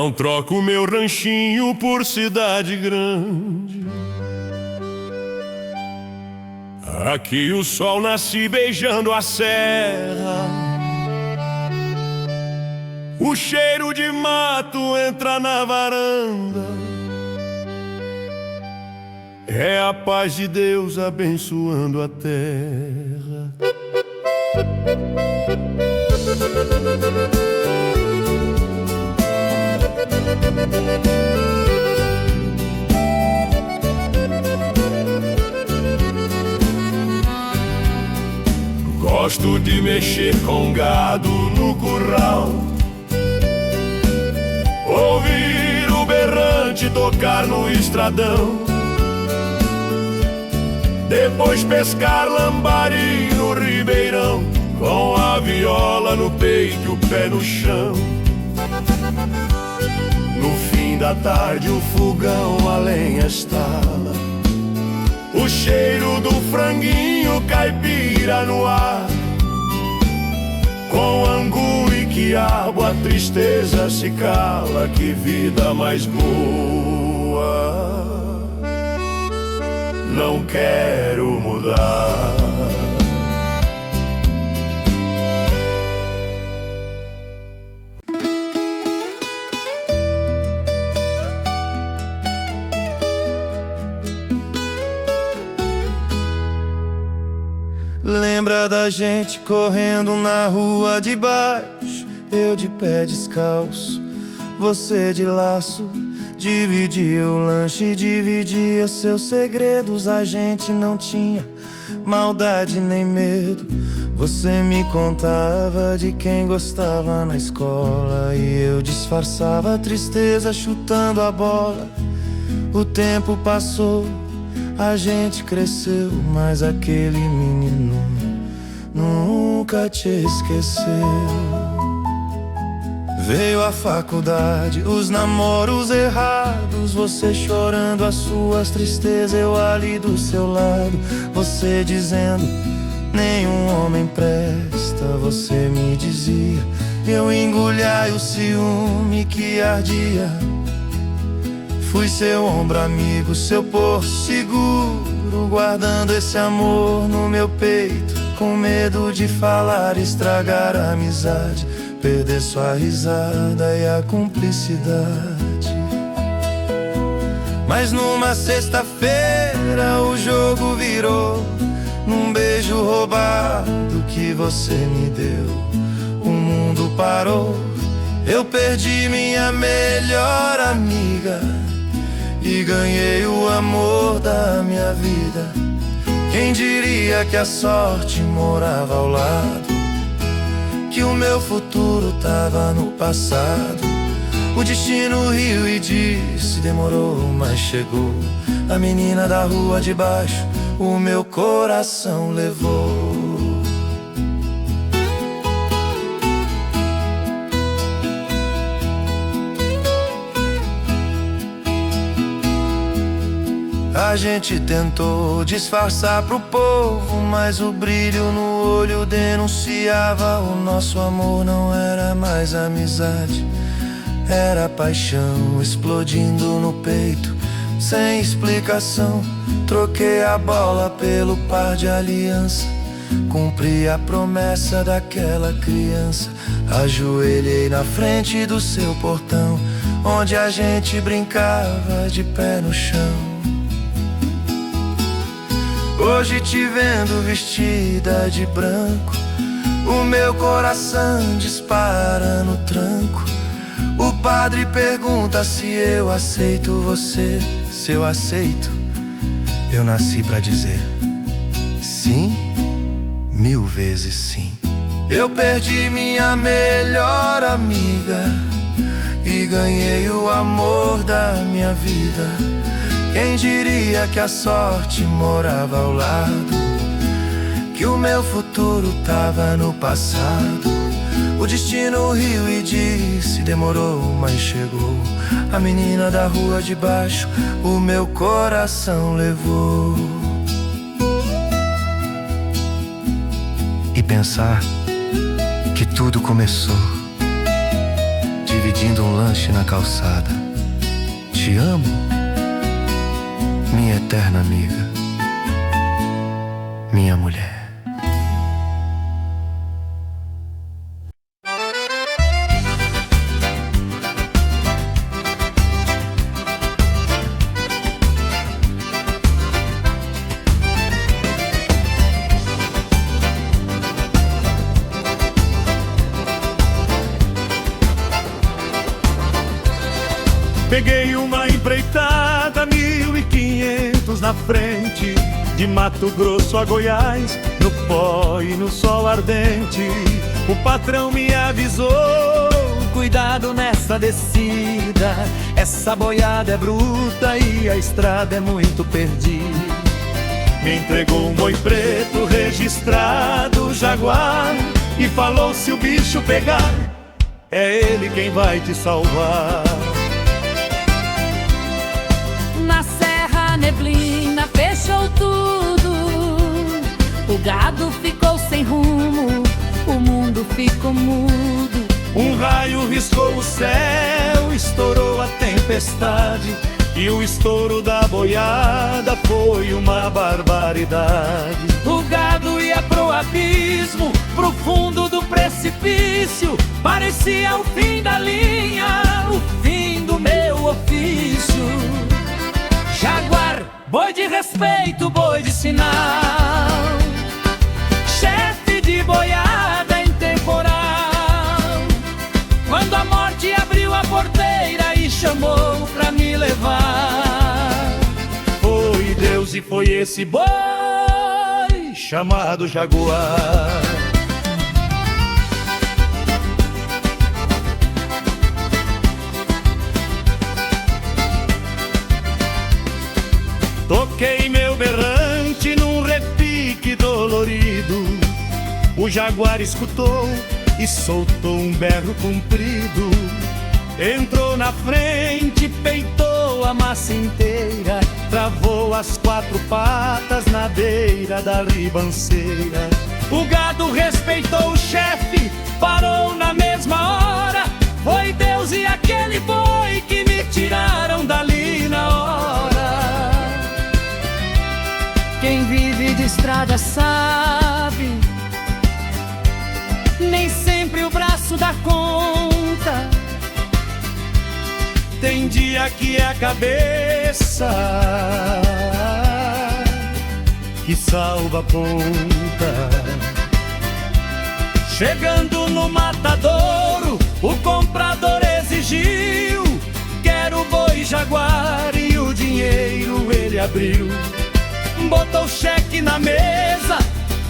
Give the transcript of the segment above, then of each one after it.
Não troco meu ranchinho por cidade grande. Aqui o sol nasce beijando a serra. O cheiro de mato entra na varanda. É a paz de Deus abençoando a terra. Gosto de mexer com gado no curral, ouvir o berrante tocar no estradão, depois pescar lambari no ribeirão, com a viola no peito e o pé no chão. No fim da tarde o fogão a lenha estala, o cheiro do franguinho caipira no ar. Com angu e quiabo a tristeza se cala, que vida mais boa. Não quero mudar. Lembra da gente correndo na rua de baixo, eu de pé descalço, você de laço. Dividia o lanche, dividia seus segredos. A gente não tinha maldade nem medo. Você me contava de quem gostava na escola, e eu disfarçava a tristeza chutando a bola. O tempo passou, a gente cresceu, mas aquele menino nunca te esqueceu. Veio a faculdade, os namoros errados, você chorando as suas tristezas, eu ali do seu lado. Você dizendo, nenhum homem presta, você me dizia. Eu engolhai o ciúme que ardia. Fui seu ombro amigo, seu porto seguro, guardando esse amor no meu peito, com medo de falar, estragar a amizade, perder sua risada e a cumplicidade. Mas numa sexta-feira o jogo virou, num beijo roubado que você me deu. O mundo parou, eu perdi minha melhor amiga e ganhei o amor da minha vida. Quem diria que a sorte morava ao lado, que o meu futuro tava no passado. O destino riu e disse, demorou, mas chegou. A menina da rua de baixo, o meu coração levou. A gente tentou disfarçar pro povo, mas o brilho no olho denunciava. O nosso amor não era mais amizade, era paixão explodindo no peito, sem explicação. Troquei a bola pelo par de aliança, cumpri a promessa daquela criança. Ajoelhei na frente do seu portão, onde a gente brincava de pé no chão. Hoje te vendo vestida de branco, o meu coração dispara no tranco. O padre pergunta se eu aceito você. Se eu aceito, eu nasci pra dizer sim, 1000 vezes sim. Eu perdi minha melhor amiga e ganhei o amor da minha vida. Quem diria que a sorte morava ao lado, que o meu futuro tava no passado. O destino riu e disse, demorou, mas chegou. A menina da rua de baixo, o meu coração levou. E pensar que tudo começou dividindo um lanche na calçada. Te amo, minha eterna amiga, minha mulher. Peguei uma empreitada, 1.500 na frente, de Mato Grosso a Goiás, no pó e no sol ardente. O patrão me avisou: cuidado nessa descida, essa boiada é bruta e a estrada é muito perdida. Me entregou um boi preto registrado Jaguar e falou: se o bicho pegar, é ele quem vai te salvar. Na serra a neblina fechou tudo, o gado ficou sem rumo, o mundo ficou mudo. Um raio riscou o céu, estourou a tempestade, e o estouro da boiada foi uma barbaridade. O gado ia pro abismo, pro fundo do precipício, parecia o fim da linha, o fim do meu ofício. Jaguar, boi de respeito, boi de sinal, chefe de boiada em temporal. Quando a morte abriu a porteira e chamou pra me levar, foi Deus e foi esse boi chamado Jaguar. Toquei meu berrante num repique dolorido. O jaguar escutou e soltou um berro comprido. Entrou na frente, peitou a massa inteira, travou as quatro patas na beira da ribanceira. O gado respeitou o chefe, parou na mesma hora. Foi Deus e aquele boi que me tiraram dali na hora. quem vive de estrada sabe, nem sempre o braço dá conta. Tem dia que é a cabeça que salva a ponta. Chegando no matadouro, o comprador exigiu: quero o boi jaguar, e o dinheiro ele abriu. Botou o cheque na mesa,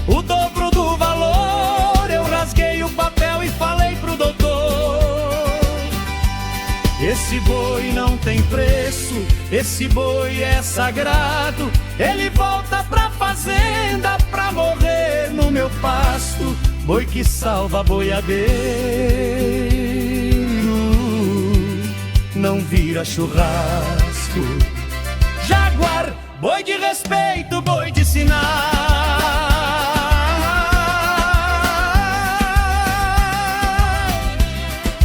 o dobro do valor. Eu rasguei o papel e falei pro doutor: esse boi não tem preço, esse boi é sagrado. Ele volta pra fazenda pra morrer no meu pasto. Boi que salva boiadeiro, não vira churrasco. Jaguar, boi de respeito, boi de sinal.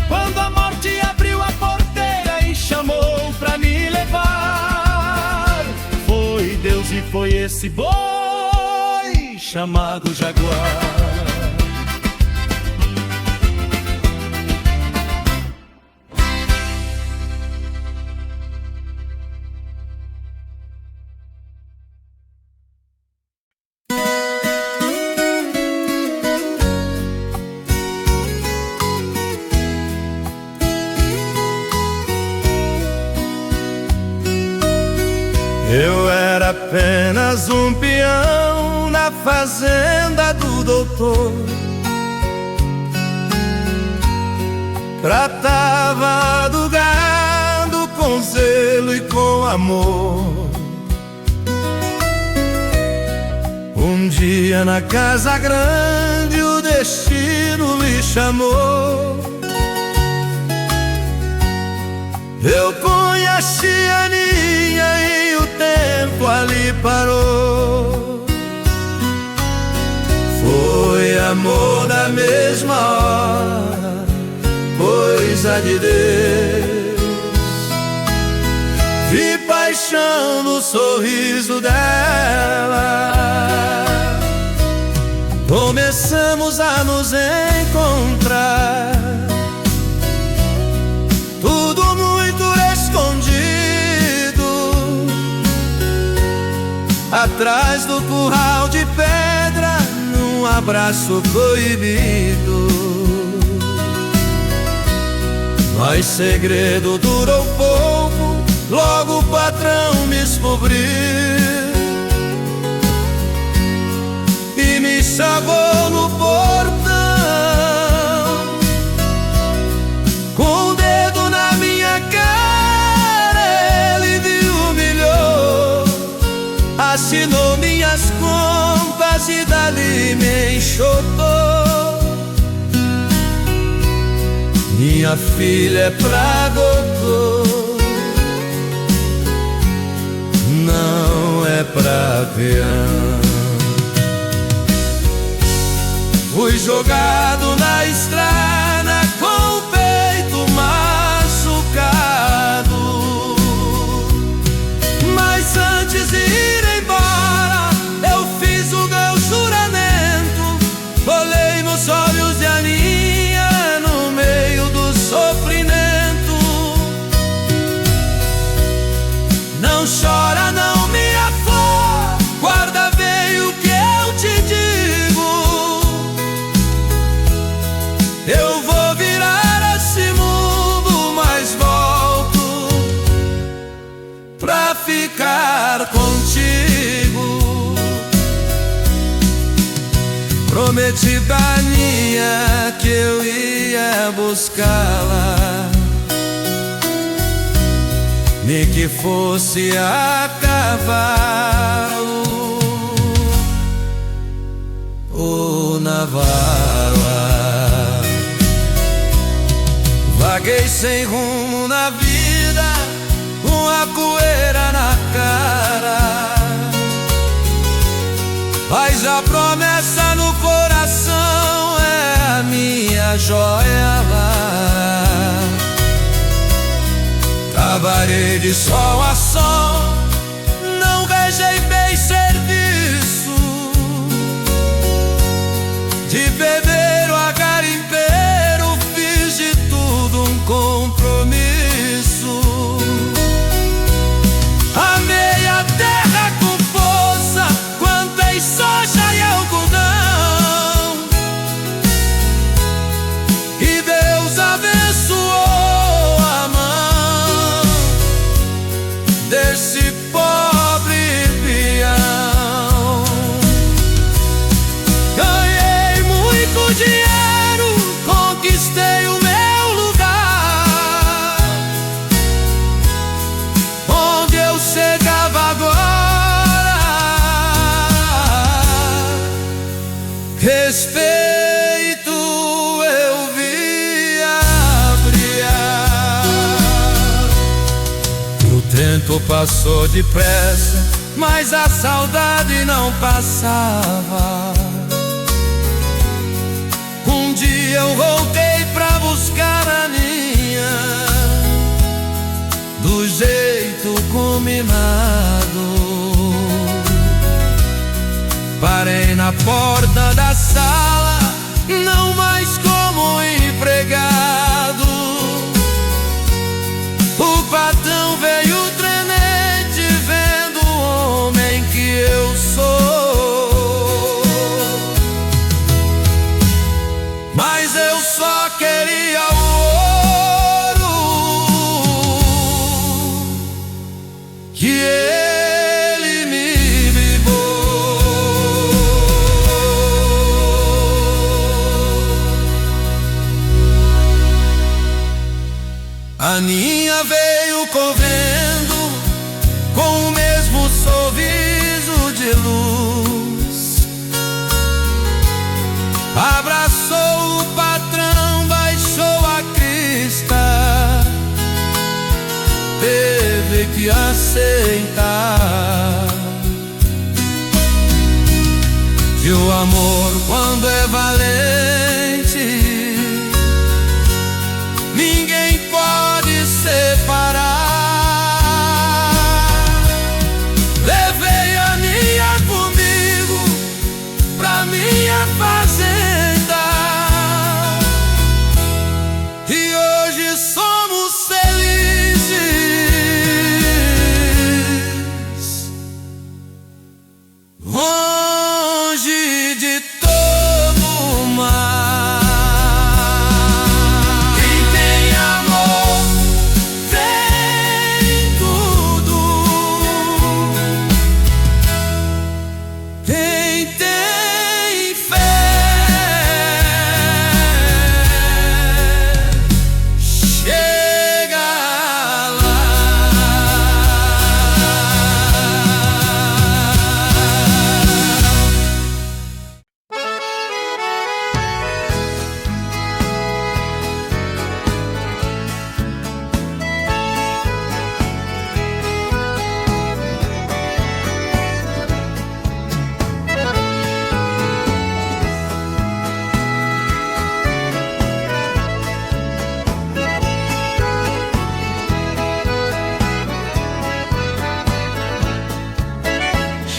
Quando a morte abriu a porteira e chamou pra me levar, foi Deus e foi esse boi chamado Jaguar. Eu era apenas um peão na fazenda do doutor. Tratava do gado com zelo e com amor. Um dia na casa grande o destino me chamou. Eu conheci a Aninha e o tempo ali parou. Foi amor da mesma hora, coisa promessa de Deus. Vi paixão no sorriso dela, começamos a nos encontrar, tudo muito escondido, atrás do curral de pedra, num abraço proibido. Mas segredo durou pouco, logo o patrão me descobriu e me chamou no portão. Com o dedo na minha cara ele me humilhou, assinou minhas contas e dali me enxotou. Minha filha é pra gogô, não é pra peão. Fui jogado na estrada com o peito machucado, mas antes de ir embora eu fiz o meu juramento. Olhei nos olhos de Aninha no meio do sofrimento. Não chora, não, minha flor, guarda bem o que eu te digo. Eu vou virar esse mundo, mas volto pra ficar contigo. Prometi pra Aninha que eu ia buscá-la, nem que fosse a cavalo ou na vala. Vaguei sem rumo na vida, com a poeira na cara, mas a promessa no coração é a minha joia lá. Trabalhei de sol a sol, não rejeitei serviço, de pedreiro a garimpeiro fiz de tudo um compromisso. Amei a terra com força, plantei soja e algodão, e Deus abençoou a mão desse pobre peão. Ganhei muito dinheiro, conquistei o meu lugar, onde eu chegava agora, respeito eu via brilhar. O tempo passou depressa, mas a saudade não passava. Um dia eu voltei pra buscar a Aninha, do jeito combinado. Parei na porta da sala, não mais como empregado. O patrão veio tremendo, vendo o homem que eu sou, mas eu só queria o ouro que ele me brigou. A Aninha veio correndo com o mesmo sorriso de luz, abraçou o patrão, baixou a crista, teve que aceitar. E o amor, quando é valente, ninguém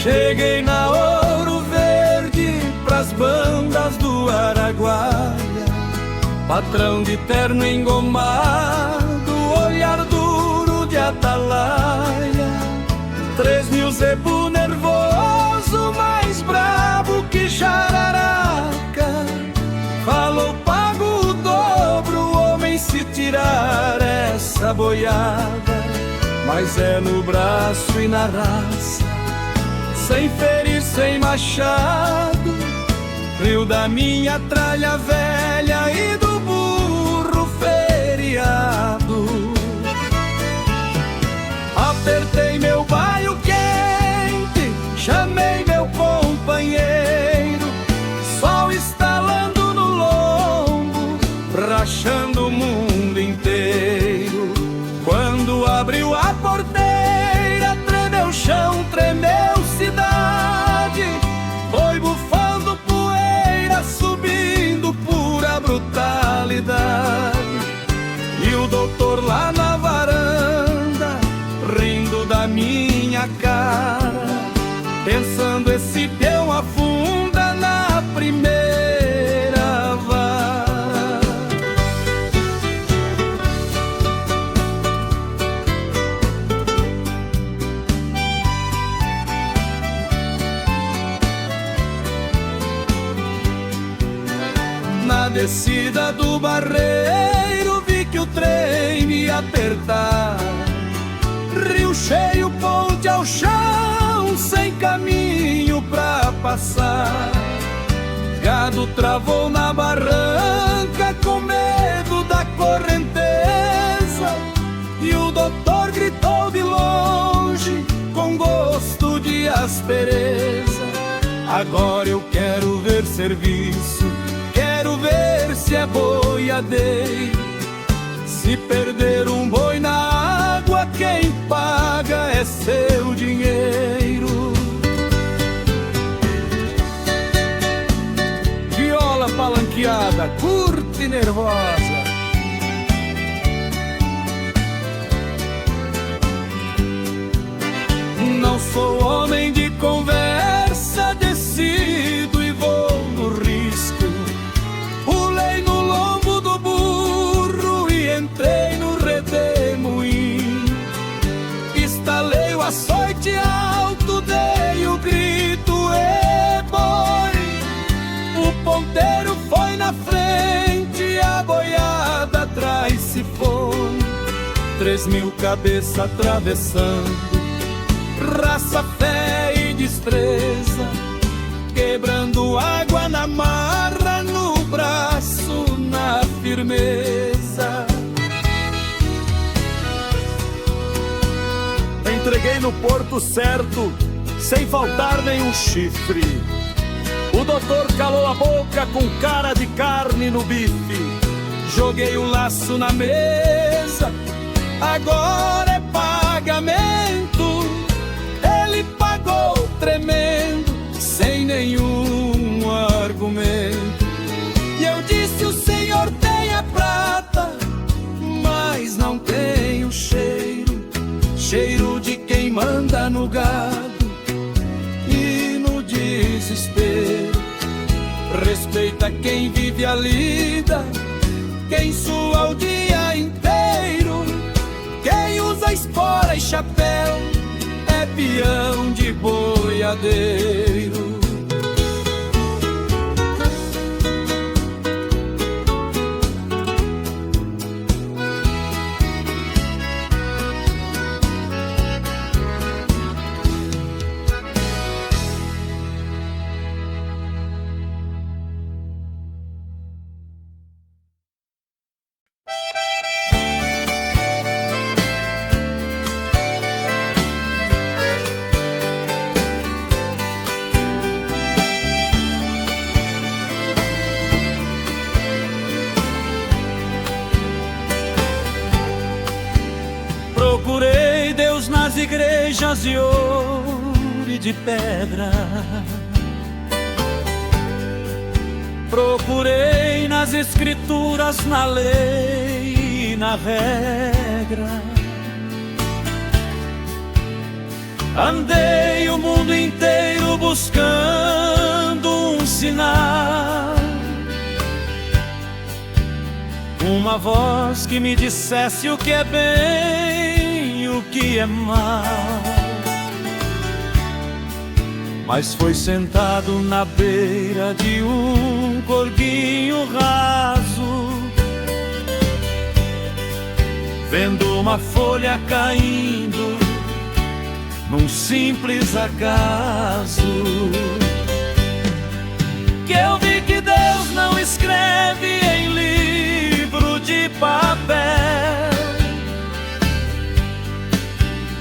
Cheguei na Ouro Verde pras bandas do Araguaia, patrão de terno engomado, olhar duro de atalaia, 3.000 zebu nervoso, mais brabo que jararaca. Falou pago o dobro, homem, se tirar essa boiada, mas é no braço e na raça, sem ferir, sem machado, rio da minha tralha velha e do burro feriado. Apertei meu baio quente, chamei meu companheiro, sol estalando no lombo, rachando o mundo inteiro. Quando abriu a porteira, tremeu o chão, tremeu cidade, foi bufando poeira, subindo pura brutalidade. E o doutor lá na varanda, rindo da minha cara, pensando esse peão afunda na primeira vara. Na descida do Barreiro vi que o trem me ia apertar, rio cheio, ponte ao chão, sem caminho pra passar. Gado travou na barranca com medo da correnteza, e o doutor gritou de longe com gosto de aspereza: agora eu quero ver serviço, quero ver se é boiadeiro. Se perder um boi na água, quem paga é seu dinheiro. Viola palanqueada, curta e nervosa, não sou homem de conversa, decido e vou no risco. Pulei no lombo do burro e entrei no redemoinho. Estalei o açoite alto, dei o grito: e boi! O ponteiro foi na frente, a boiada atrás se foi. 3.000 cabeças atravessando, raça, fé e destreza, quebrando água na marra, no braço, na firmeza. Entreguei no porto certo, sem faltar nenhum chifre. O doutor calou a boca com cara de carne no bife. Joguei o laço na mesa, agora é pagamento. Ele pagou tremendo, sem nenhum argumento. E eu disse: o senhor tem a prata, mas não tem o cheiro, cheiro de quem manda no gado e no desespero. Respeita quem vive a lida, quem sua o dia inteiro, quem usa espora e chapéu é peão de boiadeiro. Procurei Deus nas igrejas de ouro e de pedra, procurei nas escrituras, na lei e na regra. Andei o mundo inteiro uma voz que me dissesse o que é bem e o que é mal. Mas foi sentado na beira de um corguinho raso, vendo uma folha caindo num simples acaso, que eu vi que Deus não escreve em livro de papel.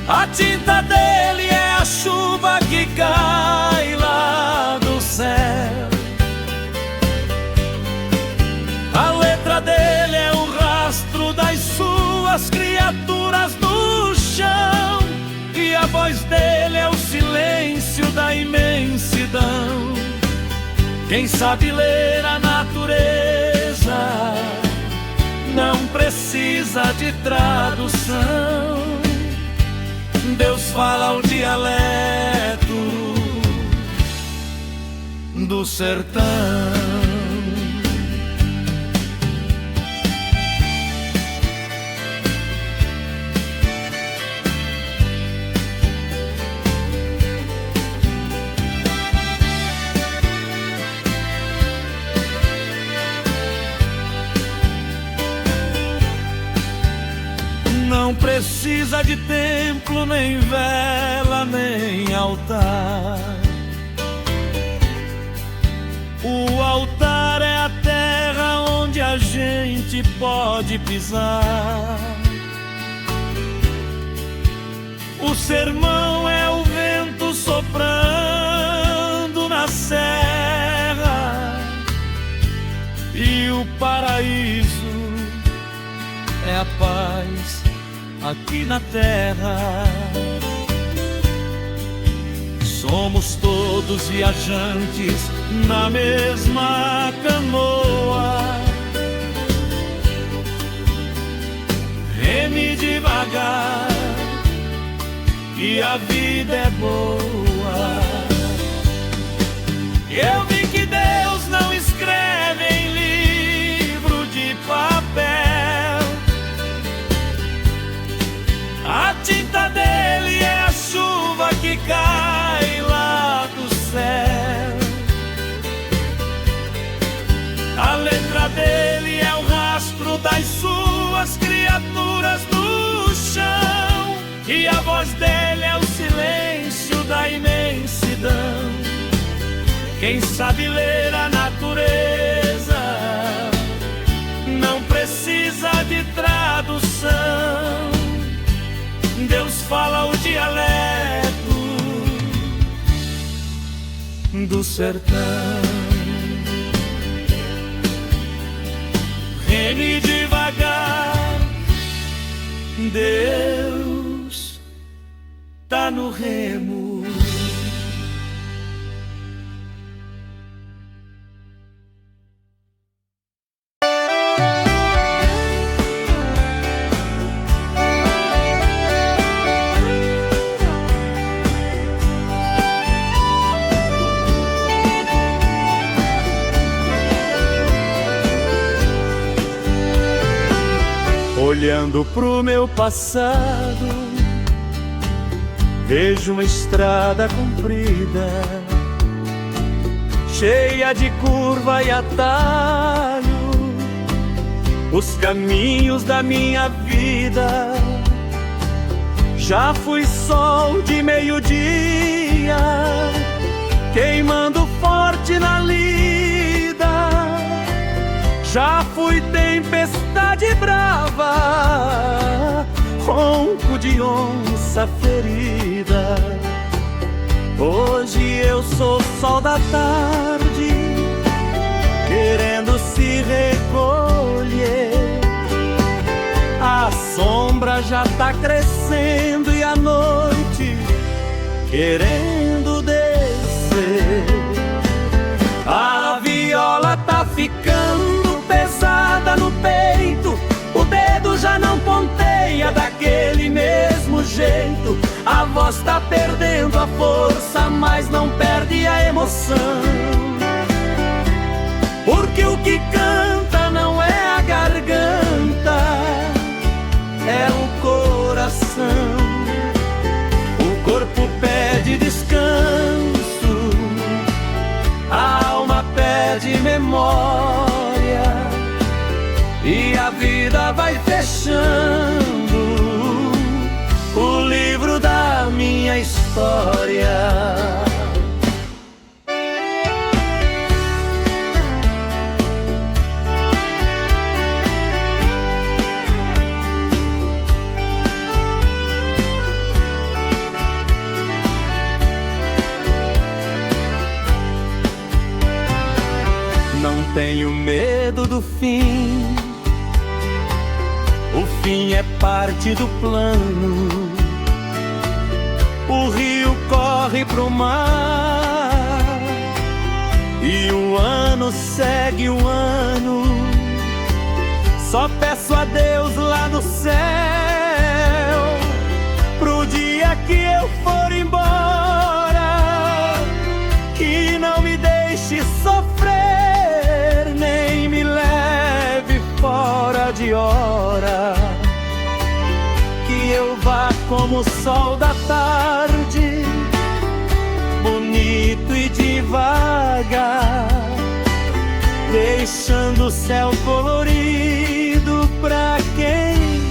A tinta dele é a chuva que cai lá do céu. A letra dele é o rastro das suas criaturas no chão, e a voz dele é o silêncio da imensidão. Quem sabe ler a natureza não precisa de tradução. Deus fala o dialeto do sertão. Não precisa de templo, nem vela, nem altar. O altar é a terra onde a gente pode pisar. O sermão é o vento soprando na serra, e o paraíso é a paz aqui na terra. Somos todos viajantes na mesma canoa. Reme devagar, que a vida é boa. Eu vi que Deus não escreve em livro de papel. A tinta dele é a chuva que cai lá do céu. A letra dele é o rastro das suas criaturas no chão, e a voz dele é o silêncio da imensidão. Quem sabe ler a natureza não precisa de tradução. Deus fala o dialeto do sertão. Reme devagar, Deus tá no remo. Olhando pro meu passado, vejo uma estrada comprida, cheia de curva e atalho, os caminhos da minha vida. Já fui sol de meio-dia, queimando forte na lida. Já fui tempestade brava, ronco de onça ferida. Hoje eu sou sol da tarde, querendo se recolher. A sombra já tá crescendo e a noite querendo descer. A viola tá ficando pesada no peito, o dedo já não ponteia daquele mesmo jeito. A voz tá perdendo a força, mas não perde a emoção, porque o que canta não é a garganta, história. Não tenho medo do fim, o fim é parte do plano. O rio corre pro mar e o ano segue o ano. Só peço a Deus lá no céu, pro dia que eu for embora, que não me deixe sofrer, nem me leve fora de hora. Que eu vá como o sol da tarde, bonito e devagar, deixando o céu colorido pra quem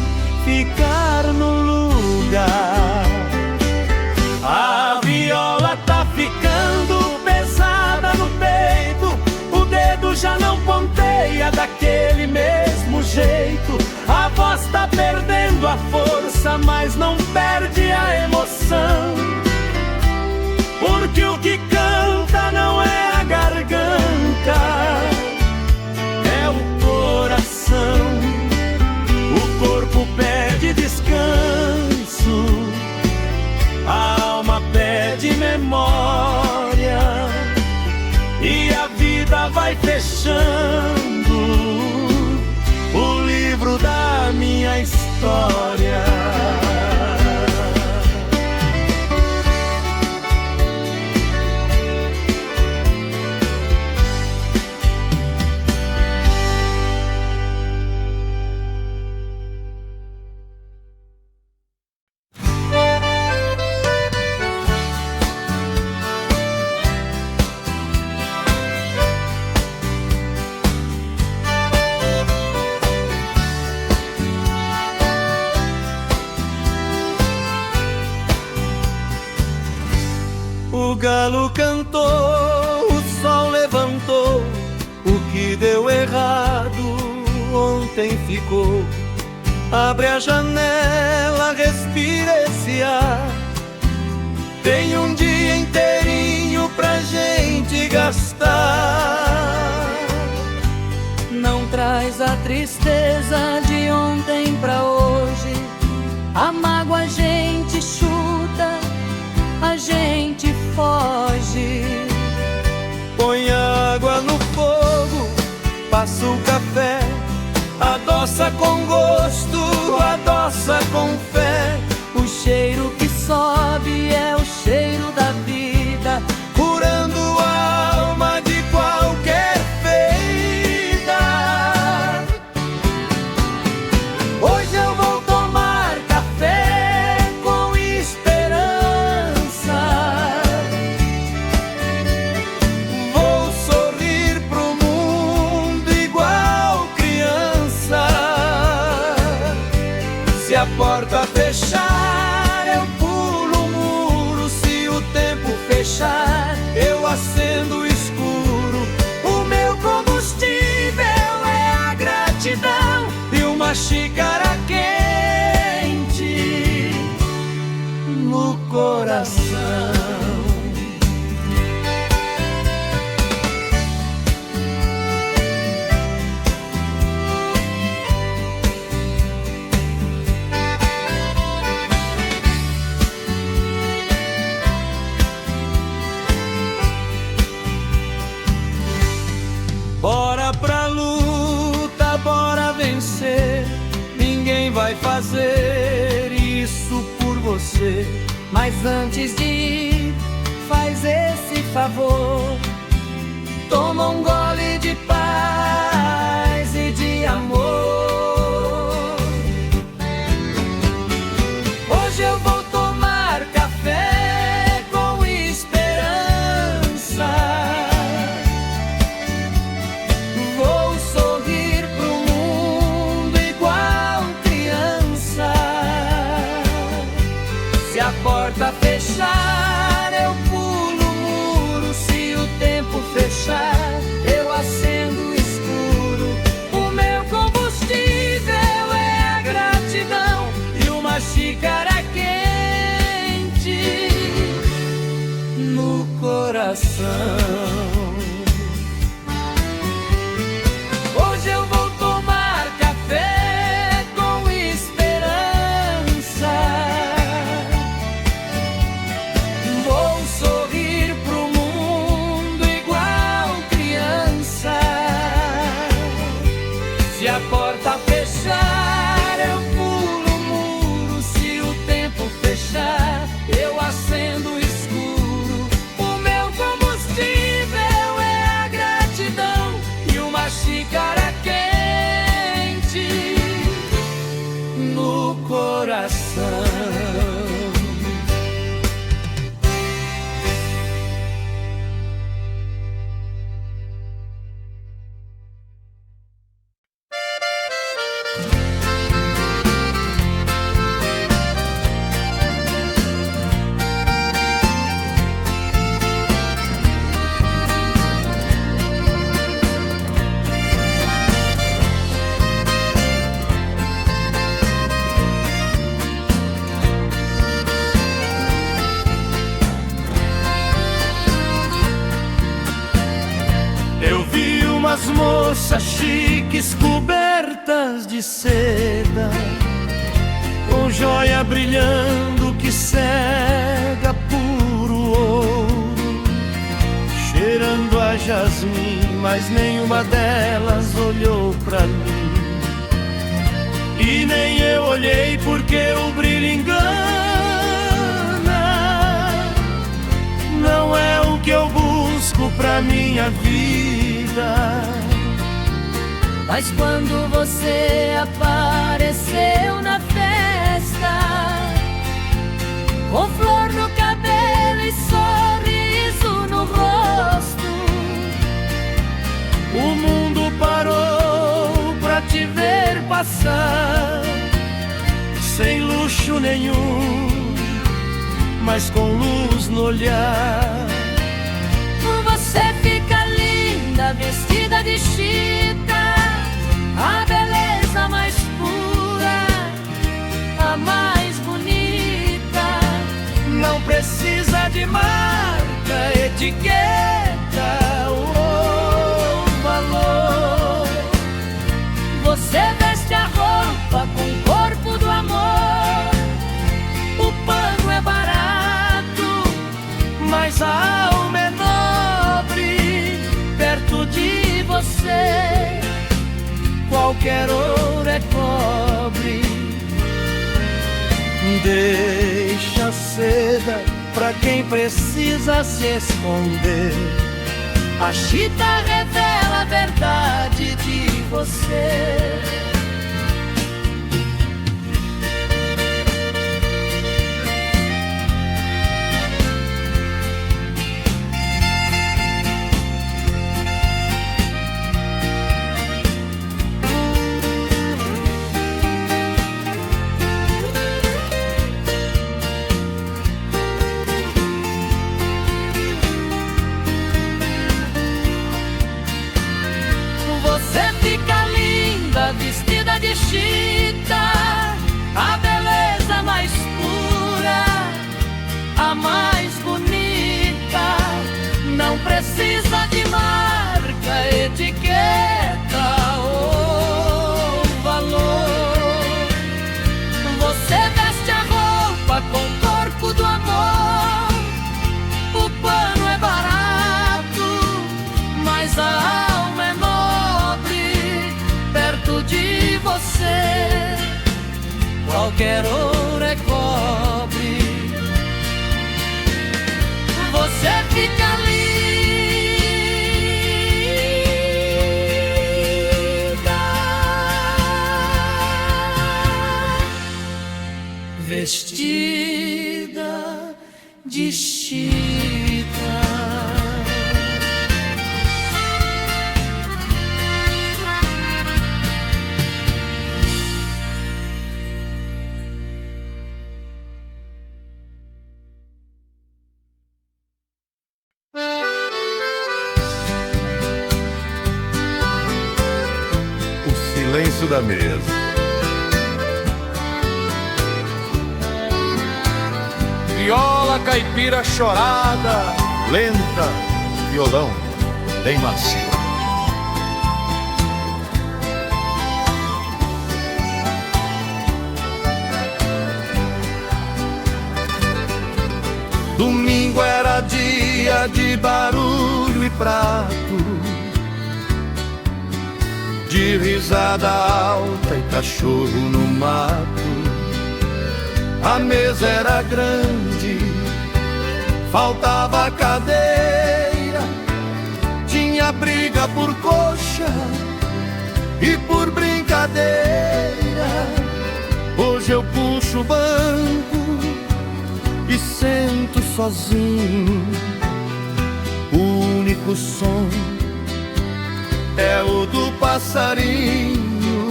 ficar no lugar. A viola tá ficando pesada no peito, o dedo já não ponteia daquele mesmo jeito. A voz tá perdendo a força, mas não perde a emoção, porque o que canta não é a garganta, é o coração. O corpo pede descanso, a alma pede memória, e a vida vai fechando o livro da minha história. O galo cantou, o sol levantou, o que deu errado ontem ficou. Abre a janela, respira esse ar, tem um dia inteirinho pra gente gastar. Não traz a tristeza de ontem pra hoje, a mágoa a gente chuta, a gente foge. Põe água no fogo, passa o café, adoça com gosto, adoça com fé. O cheiro que sobe é o cheiro da vida, curando a alma de qualquer ferida. hoje eu vou tomar café com esperança. Vou sorrir pro mundo igual criança. Se a porta fechar, eu pulo o muro. Se o tempo fechar, eu acendo o escuro. O meu combustível é a gratidão E uma xícara quente no coração. Bora pra luta, bora vencer. Ninguém vai fazer isso por você. Mas antes de ir, faz esse favor, toma um gole de paz e de amor. Hoje eu vou tomar café com esperança. Vou sorrir pro mundo igual criança. Se a porta fechar, eu acendo o escuro. O meu combustível é a gratidão e uma xícara quente no coração. Hoje eu vou tomar café com esperança. Vou sorrir pro mundo igual criança. Se a porta fechar, eu pulo o muro. Se o tempo fechar, eu acendo o escuro. O meu combustível é a gratidão e uma xícara quente no coração. Eu vi umas moças chiques cobertas de seda, com joia brilhando que cega puro ouro, cheirando a jasmim, mas nenhuma delas olhou pra mim. E nem eu olhei porque o brilho engana. Não é o que eu busco pra minha vida. Mas quando você apareceu na festa, com flor no cabelo e sorriso no rosto, o mundo parou pra te ver passar, sem luxo nenhum, mas com luz no olhar. você fica linda, vestida de chita, a beleza mais pura, a mais bonita. Não precisa de marca, etiqueta ou valor. Você veste a roupa com o corpo do amor. O pano é barato, mas a alma é nobre. Perto de você, qualquer ouro é cobre. Deixa a seda pra quem precisa se esconder. a chita revela a verdade de você. Vestida de chita, a beleza mais pura, a mais bonita. Não precisa de marca, etiqueta ou valor. Você veste a roupa com o corpo do amor. O pano é barato, mas a alma é nobre. Perto de você, qualquer ouro é cobre. Você fica linda, vestida de chita. início da mesa. Viola caipira chorada, lenta, violão bem macio. Domingo era dia de barulho e prato, de risada alta e cachorro no mato. A mesa era grande, faltava cadeira, tinha briga por coxa e por brincadeira. Hoje eu puxo o banco e sento sozinho. O único som é o do passarinho.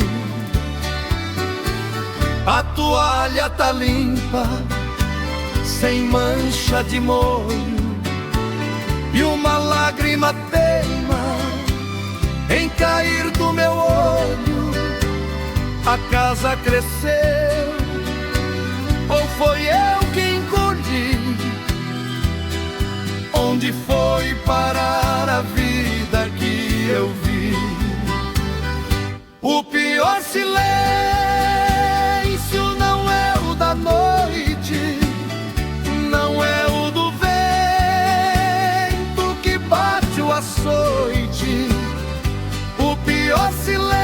A toalha tá limpa, sem mancha de molho, e uma lágrima teima em cair do meu olho. A casa cresceu, ou foi eu que encolhi? Onde foi parar a vida que eu vi? O pior silêncio não é o da noite, não é o do vento que bate o açoite. O pior silêncio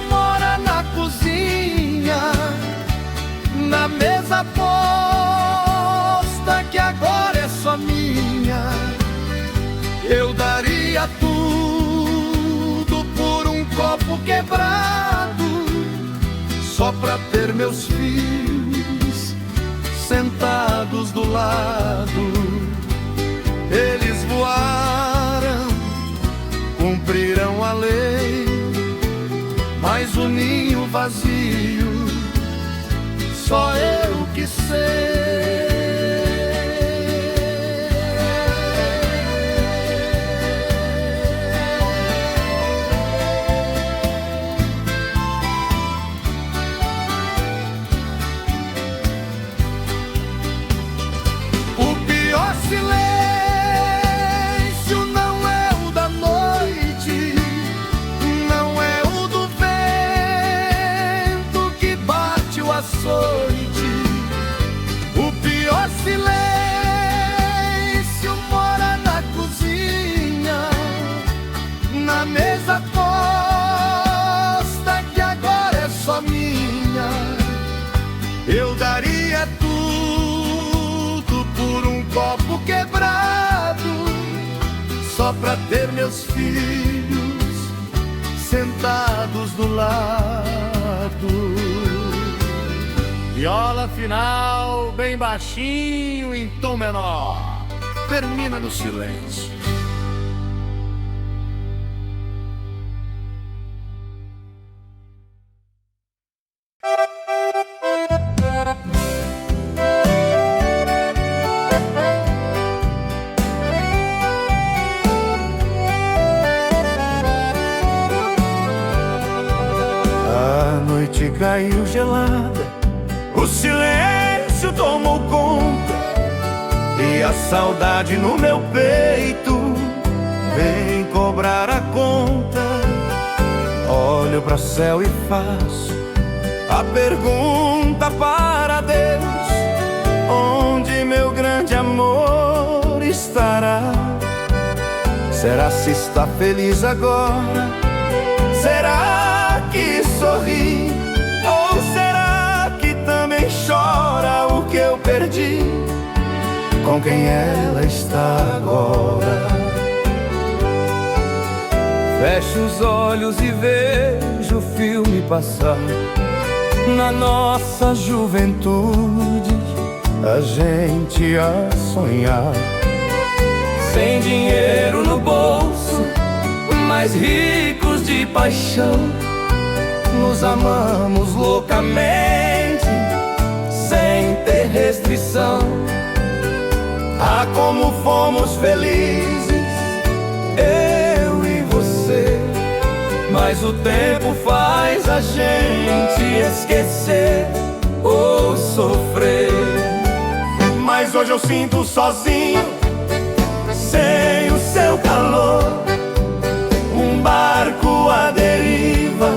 mora na cozinha, na mesa posta que agora é só minha. Eu daria tudo por um copo quebrado, só pra ter meus filhos sentados do lado. Eles voaram, cumpriram a lei, mas o ninho vazio só eu que sei. O pior silêncio não é o da noite, não é o do vento que bate o açoite. O pior silêncio mora na cozinha, na mesa posta que agora é só minha. Eu daria tudo por um copo quebrado, só pra ter meus filhos sentados do lado. Viola final bem baixinho em tom menor, termina no silêncio. A noite caiu gelada, o silêncio tomou conta, e a saudade no meu peito vem cobrar a conta. Olho para o céu e faço a pergunta para Deus: onde meu grande amor estará? Será se está feliz agora? Será que sorri? Ou será que também chora o que eu perdi? Com quem ela está agora? Fecho os olhos e vejo o filme passar. Na nossa juventude, a gente a sonhar. Sem dinheiro no bolso, mas ricos de paixão, nos amamos loucamente, sem ter restrição. Ah, como fomos felizes, eu e você, mas mas o tempo faz a gente esquecer ou sofrer. Mas hoje eu sinto sozinho, sem o seu calor, um barco à deriva,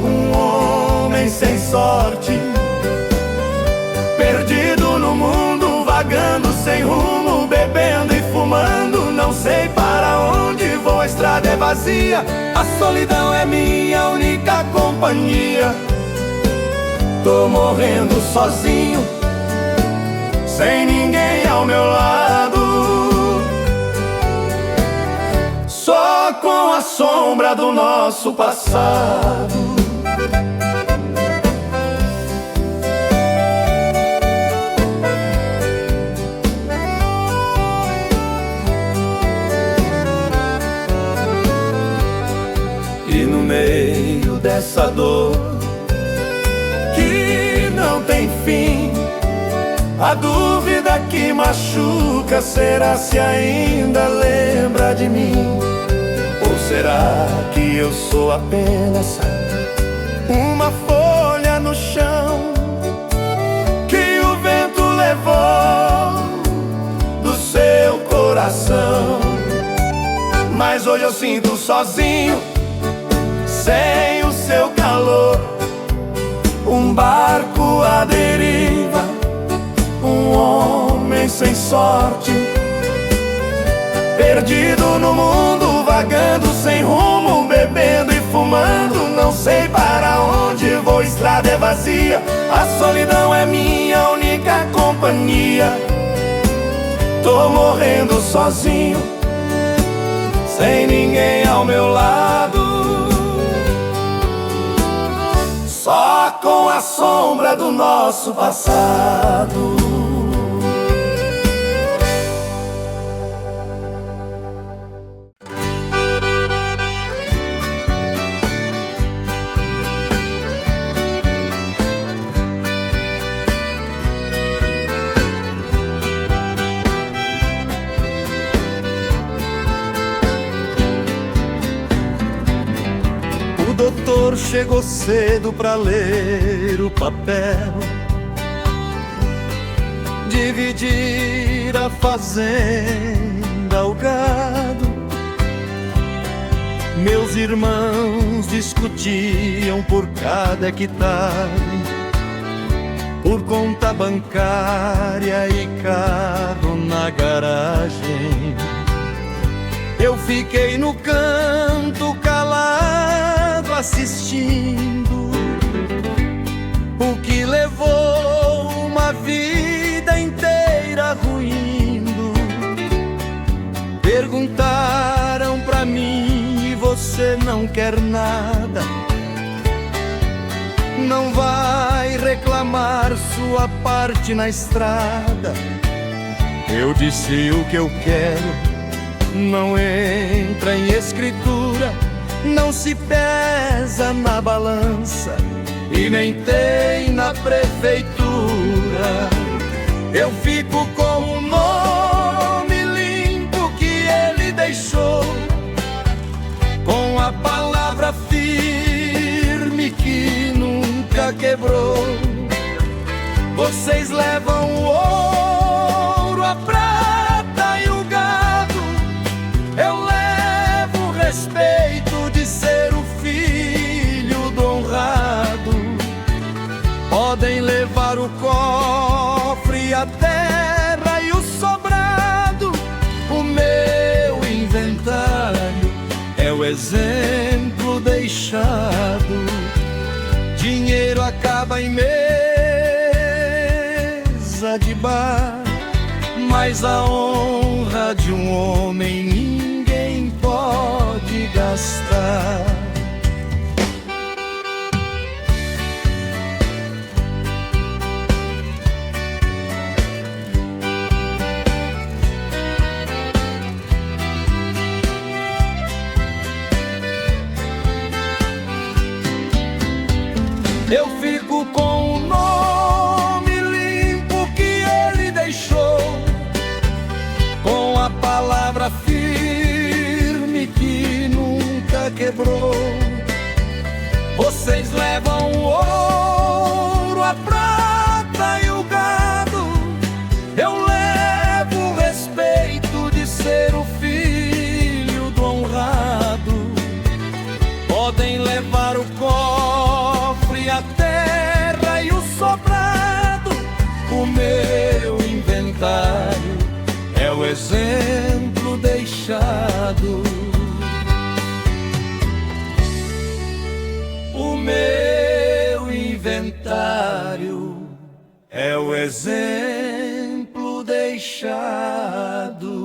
um homem sem sorte, perdido no mundo, vagando sem rumo, bebendo e fumando, não sei para onde vou, a estrada é vazia, a solidão é minha única companhia. Tô morrendo sozinho, sem ninguém ao meu lado, só com a sombra do nosso passado. E no meio dessa dor que não tem fim, a dúvida que machuca, será se ainda lembra de mim? Ou será que eu sou apenas uma folha no chão que o vento levou do seu coração? Mas hoje eu sinto sozinho, sem o seu calor, um barco à deriva, um homem sem sorte, perdido no mundo, vagando sem rumo, bebendo e fumando, não sei para onde vou, estrada é vazia, a solidão é minha única companhia. Tô morrendo sozinho, sem ninguém ao meu lado, só com a sombra do nosso passado. O doutor chegou cedo pra ler o papel, dividir a fazenda, o gado. Meus irmãos discutiam por cada hectare, por conta bancária e carro na garagem. Eu fiquei no canto calado, assistindo o que levou uma vida inteira ruindo. Perguntaram pra mim: e você não quer nada? Não vai reclamar sua parte na estrada? Eu disse: o que eu quero não entra em escritura, não se pesa na balança e nem tem na prefeitura. Eu fico com o nome limpo que ele deixou, com a palavra firme que nunca quebrou. Vocês levam o ouro, a prata e o gado, eu levo o respeito de ser o filho do honrado. Podem levar o cofre, a terra e o sobrado, o meu inventário é o exemplo deixado. Dinheiro acaba em mesa de bar, mas a honra de um homem ninguém pode gastar. Eu fico com o nome limpo que ele deixou, com a palavra firme que nunca O meu inventário é o exemplo deixado. O meu inventário é o exemplo deixado.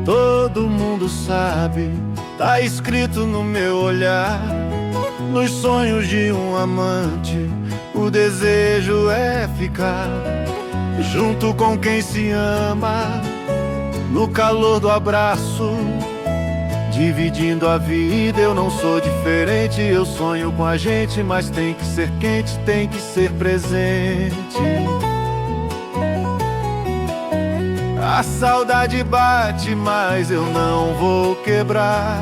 Todo mundo sabe, tá escrito no meu olhar. Nos sonhos de um amante, o desejo é ficar junto com quem se ama, no calor do abraço, dividindo a vida. Eu não sou diferente, eu sonho com a gente, mas tem que ser quente, tem que ser presente. A saudade bate, mas eu não vou quebrar.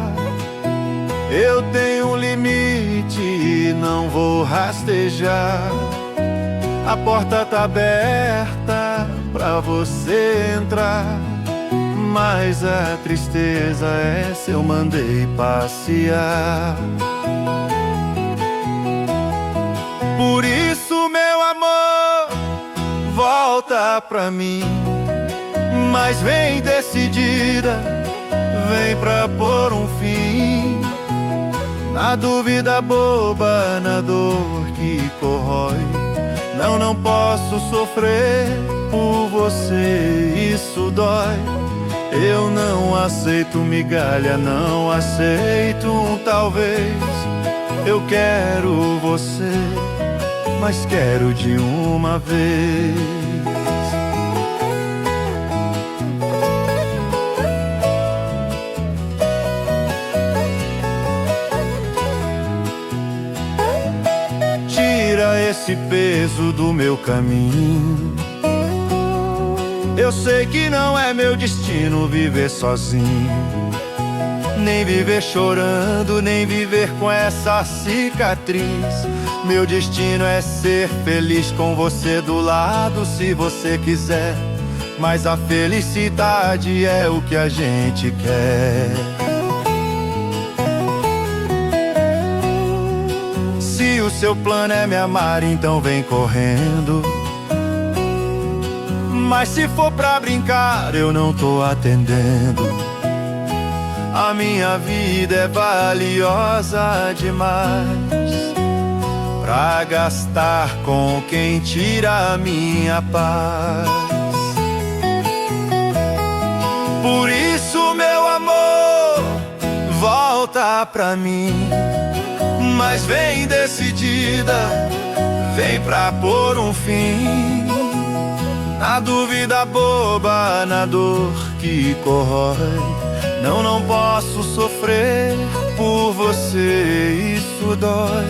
Eu tenho um limite e não vou rastejar. A porta tá aberta pra você entrar, mas a tristeza é se eu mandei passear. Por isso, meu amor, volta pra mim, mas vem decidida, vem pra pôr um fim na dúvida boba, na dor que corrói. Não, não posso sofrer por você, isso dói. Eu não aceito migalha, não aceito um talvez. Eu quero você, mas quero de uma vez. Esse peso do meu caminho. Eu sei que não é meu destino viver sozinho, nem viver chorando, nem viver com essa cicatriz. Meu destino é ser feliz com você do lado, se você quiser. Mas a felicidade é o que a gente quer. Se o seu plano é me amar, então vem correndo. Mas se for pra brincar, eu não tô atendendo. A minha vida é valiosa demais pra gastar com quem tira a minha paz. Por isso, meu amor, volta pra mim, mas vem decidida, vem pra pôr um fim na dúvida boba, na dor que corrói. Não, não posso sofrer por você, isso dói.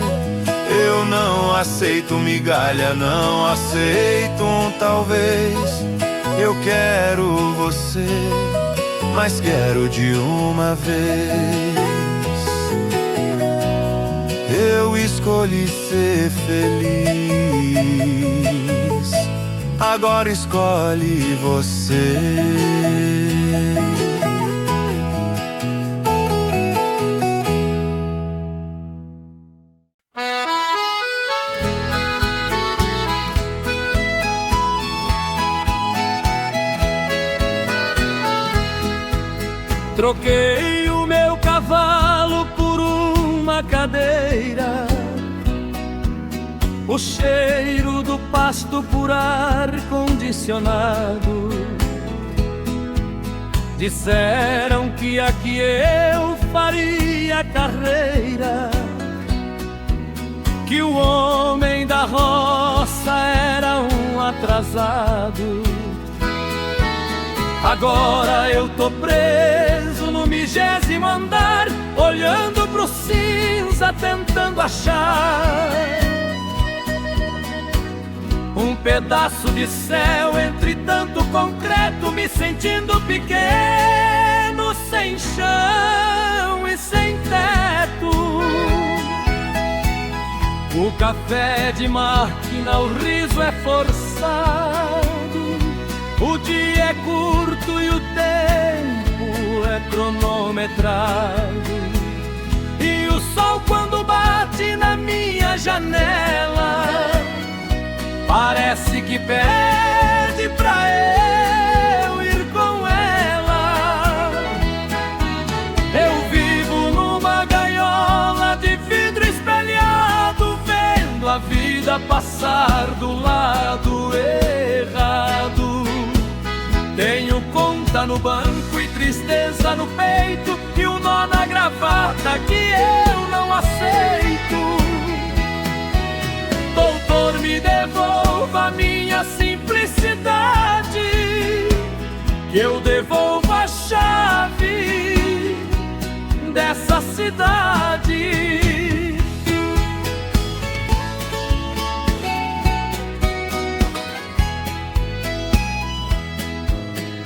Eu não aceito migalha, não aceito um talvez. Eu quero você, mas quero de uma vez. Eu escolhi ser feliz, agora escolhe você. Troquei o meu cavalo por uma cadeira, o cheiro do pasto por ar condicionado. Disseram que aqui eu faria carreira, que o homem da roça era um atrasado. Agora eu tô preso no 20º andar, olhando pro cinza, tentando achar um pedaço de céu entre tanto concreto, me sentindo pequeno, sem chão e sem teto. O café de máquina, o riso é forçado. O dia é curto e o tempo é cronometrado. E o sol quando bate na minha janela parece que pede pra eu ir com ela. Eu vivo numa gaiola de vidro espelhado, vendo a vida passar do lado errado. Tenho conta no banco e tristeza no peito, e um nó na gravata que eu não aceito. Doutor, me devolva a minha simplicidade, que eu devolvo a chave dessa cidade.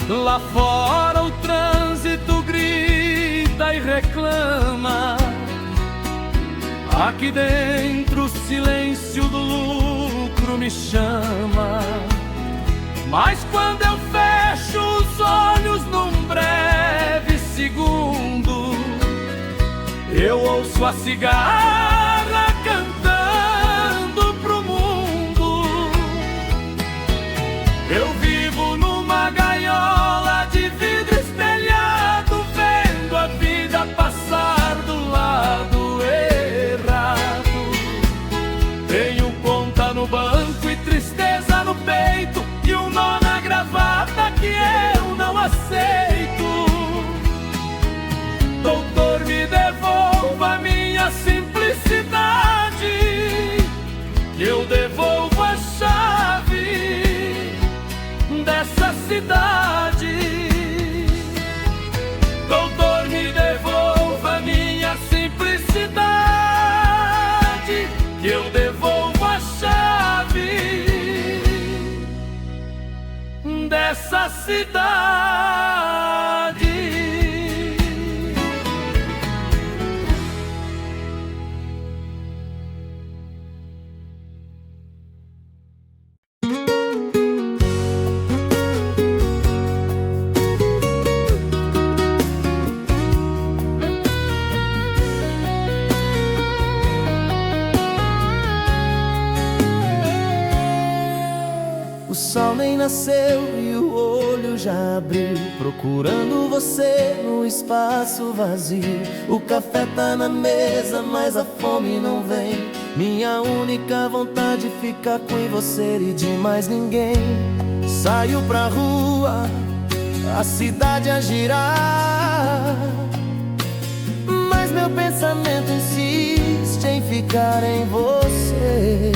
Lá fora o trânsito grita e reclama. Aqui dentro o silêncio do lucro me chama. Mas quando eu fecho os olhos num breve segundo, eu ouço a cigarra cantando pro mundo. Eu vivo numa gaiola de vidro espelhado, vendo a vida passar do lado errado. Tenho conta no banco e tristeza no peito, e um nó na gravata que eu não aceito. Doutor, me devolva a minha simplicidade, que eu devolvo a chave dessa cidade. Doutor, me devolva a minha simplicidade, que eu devolvo a chave dessa cidade. O sol nem nasceu e o olho já abriu, procurando você no espaço vazio. O café tá na mesa, mas a fome não vem. Minha única vontade fica com você e de mais ninguém. Saio pra rua, a cidade a girar, mas meu pensamento insiste em ficar em você.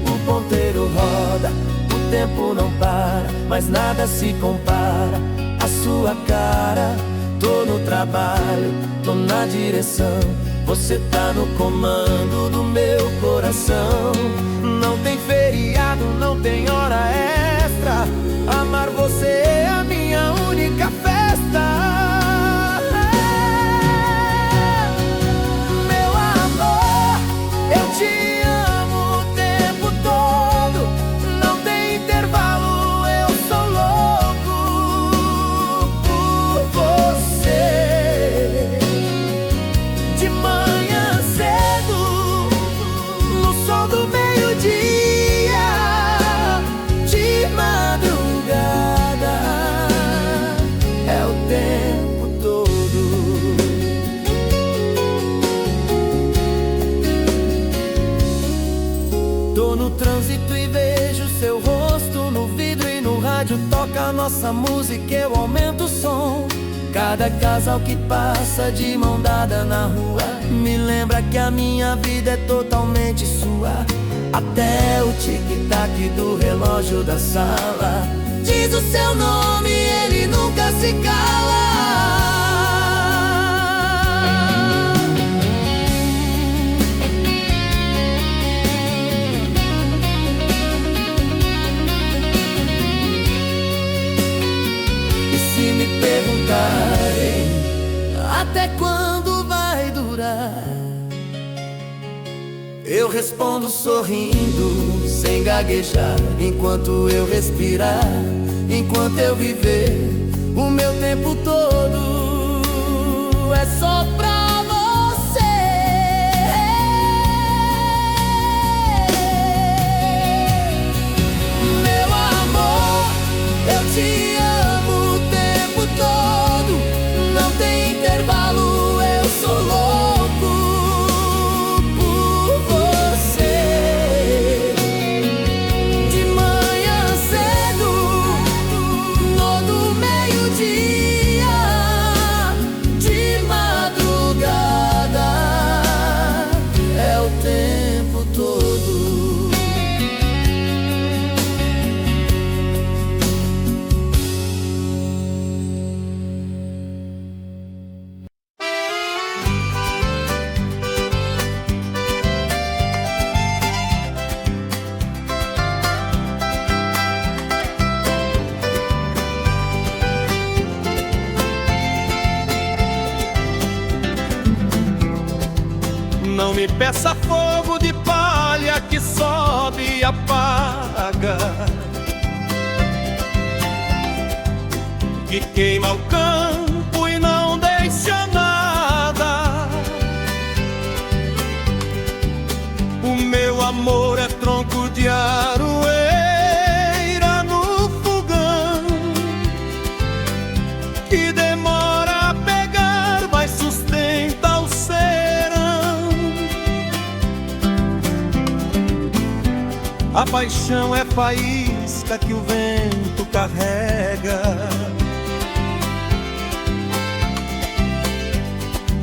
O ponteiro roda, o tempo não para, mas nada se compara à sua cara. Tô no trabalho, tô na direção, você tá no comando do meu coração. Não tem feriado, não tem hora extra, amar você é a minha única festa. Meu amor, eu te amo o tempo todo, não tem intervalo, eu sou louco por você. De manhã cedo, no sol do meio-dia, de madrugada, é o tempo todo. Tô no trânsito e vejo seu rosto no vidro, e no rádio toca a nossa música, eu aumento o som. Cada casal que passa de mão dada na rua me lembra que a minha vida é totalmente sua. Até o tic-tac do relógio da sala diz o seu nome, ele nunca se cala. E se me perguntarem até quando vai durar, Eu respondo sorrindo, sem gaguejar, enquanto eu respirar, enquanto eu viver, o meu tempo todo é só pra você. Meu amor, eu te amo o tempo todo, não tem intervalo, eu sou louco por você. De manhã cedo, todo meio-dia, de madrugada, é o tempo todo. Não me peça fogo de palha que sobe e apaga, que queima o campo e não deixa nada. O meu amor é tronco de aroeira no fogão, que demora a pegar, mas sustenta o serão. A paixão é faísca que o vento carrega,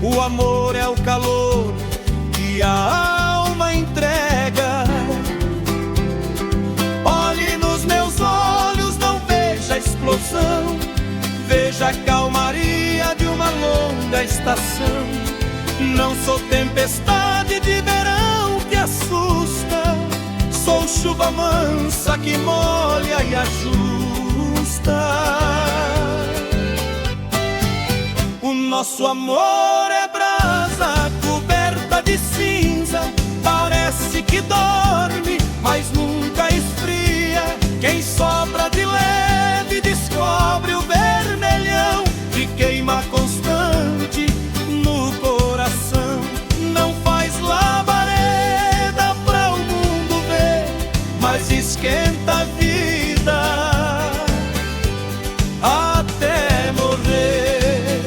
o amor é o calor que a alma entrega. Olhe nos meus olhos, não veja a explosão, veja a calmaria de uma longa estação. Não sou tempestade de verão que assusta, sou chuva mansa que molha e ajusta. O nosso amor é brasa coberta de cinza, parece que dorme, mas nunca esfria. Quem sopra de leve descobre o vermelhão que queima constante no coração. Não faz labareda pra o mundo ver, mas esquenta a vida até morrer.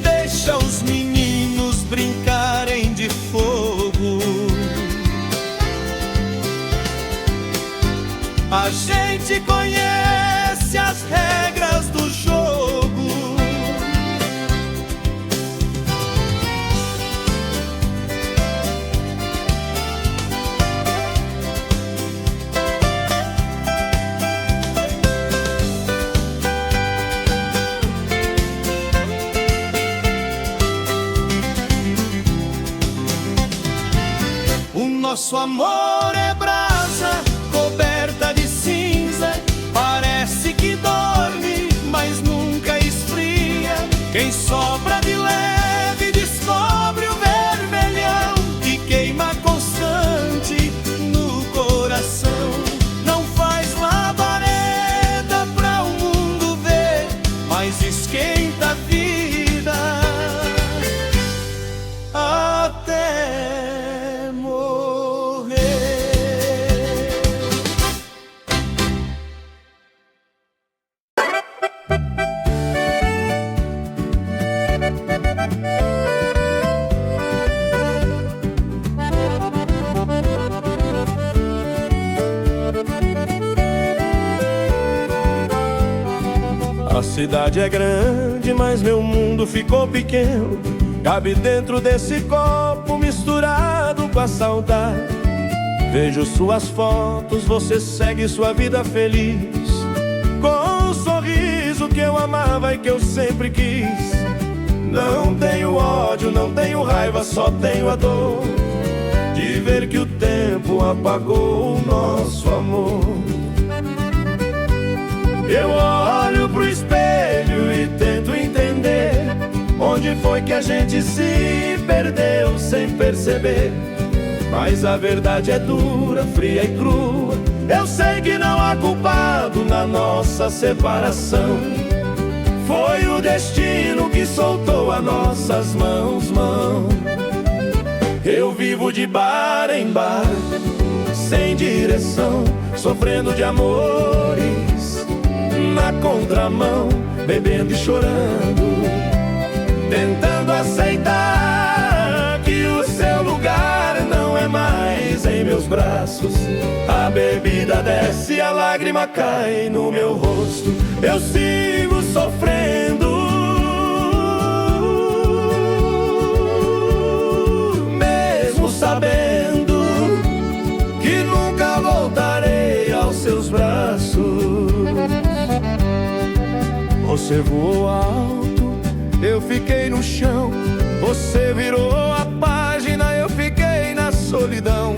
Deixa os meninos brincarem de fogo, a gente conhece as regras do jogo. Nosso amor é brasa coberta de cinza, parece que dorme, mas nunca esfria. Quem sopra de leve descobre o vermelhão que queima constante no coração. Não faz labareda pra o mundo ver, mas esquenta a vida até morrer. A cidade é grande, mas meu mundo ficou pequeno. Cabe dentro desse copo misturado com a saudade. Vejo suas fotos, você segue sua vida feliz, com um sorriso que eu amava e que eu sempre quis. Não tenho ódio, não tenho raiva, só tenho a dor de ver que o tempo apagou o nosso amor. Eu olho pro espelho e tento entender Onde foi que a gente se perdeu sem perceber? Mas a verdade é dura, fria e crua. Eu sei que não há culpado na nossa separação. Foi o destino que soltou as nossas mãos. Eu vivo de bar em bar, sem direção, sofrendo de amores na contramão, bebendo e chorando, tentando aceitar que o seu lugar não é mais em meus braços. A bebida desce, a lágrima cai no meu rosto. Eu sigo sofrendo, mesmo sabendo que nunca voltarei aos seus braços. Você voou alto, eu fiquei no chão. Você virou a página, eu fiquei na solidão.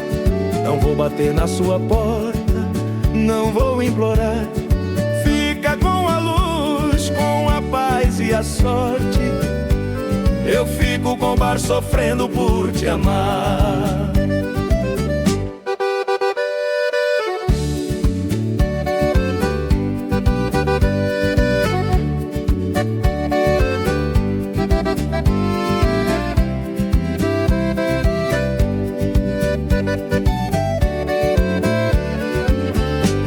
Não vou bater na sua porta, não vou implorar. Fica com a luz, com a paz e a sorte. Eu fico com o bar sofrendo por te amar.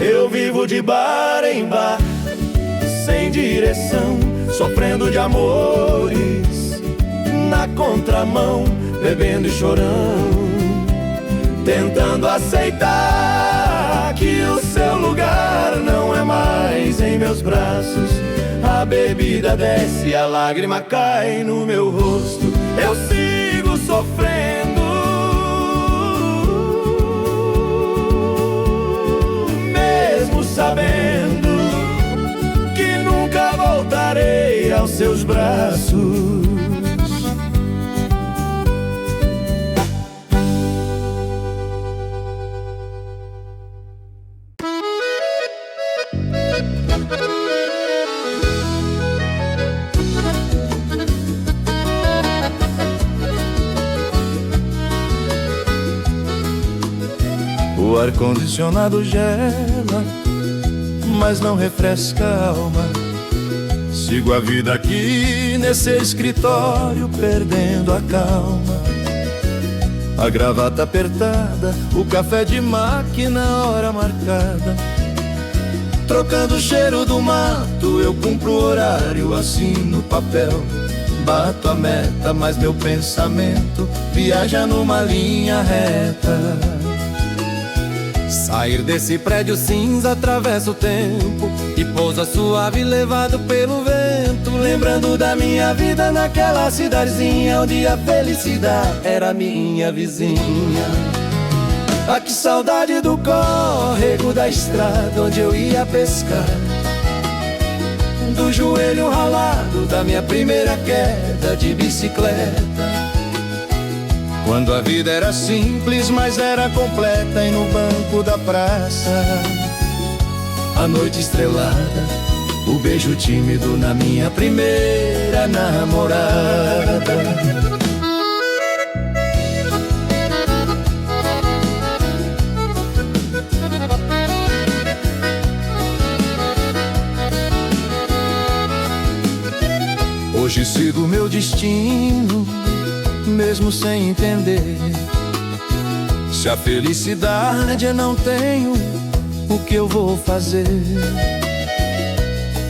Eu vivo de bar em bar, sem direção, sofrendo de amores na contramão, bebendo e chorando, tentando aceitar que o seu lugar não é mais em meus braços. A bebida desce, a lágrima cai no meu rosto. Eu sigo sofrendo, sabendo que nunca voltarei aos seus braços. O ar-condicionado gela, mas não refresca a alma. Sigo a vida aqui nesse escritório, perdendo a calma. A gravata apertada, o café de máquina, hora marcada. Trocando o cheiro do mato, eu cumpro o horário, assino o papel. Bato a meta, mas meu pensamento viaja numa linha reta. Sair desse prédio cinza atravessa o tempo e pousa suave levado pelo vento, lembrando da minha vida naquela cidadezinha onde a felicidade era minha vizinha. Ah, que saudade do córrego da estrada onde eu ia pescar, do joelho ralado da minha primeira queda de bicicleta. Quando a vida era simples, mas era completa. E no banco da praça, a noite estrelada, o beijo tímido na minha primeira namorada. Hoje sigo meu destino, mesmo sem entender. Se a felicidade eu não tenho, o que eu vou fazer?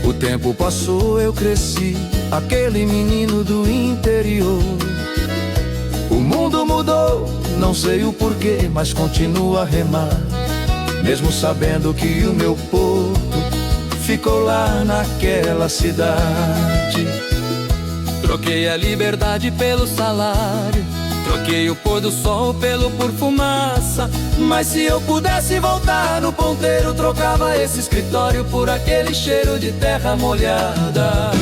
O tempo passou, eu cresci, aquele menino do interior. O mundo mudou, não sei o porquê, mas continuo a remar, mesmo sabendo que o meu porto ficou lá naquela cidade. Troquei a liberdade pelo salário, troquei o pôr do sol pelo por fumaça. Mas se eu pudesse voltar no ponteiro, trocava esse escritório por aquele cheiro de terra molhada.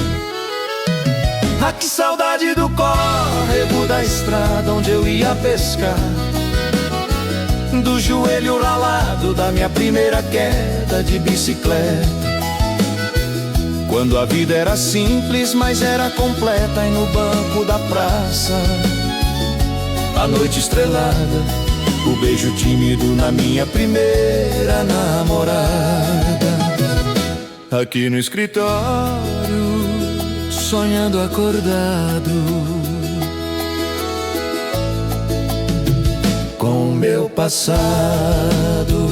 Ah, que saudade do córrego da estrada onde eu ia pescar, do joelho ralado da minha primeira queda de bicicleta. Quando a vida era simples, mas era completa. E no banco da praça, a noite estrelada, o beijo tímido na minha primeira namorada. Aqui no escritório, sonhando acordado com meu passado.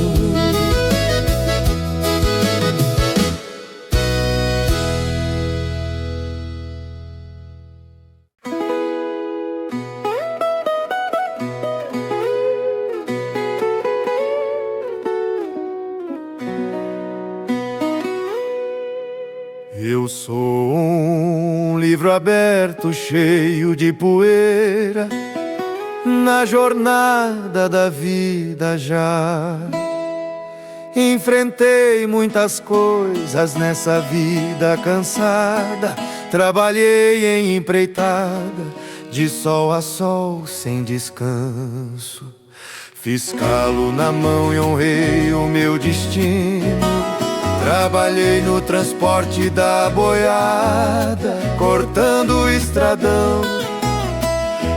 Eu sou um livro aberto, cheio de poeira, na jornada da vida já. Enfrentei muitas coisas nessa vida cansada. Trabalhei em empreitada, de sol a sol, sem descanso. Fiz calo na mão e honrei o meu destino. Trabalhei no transporte da boiada, cortando o estradão,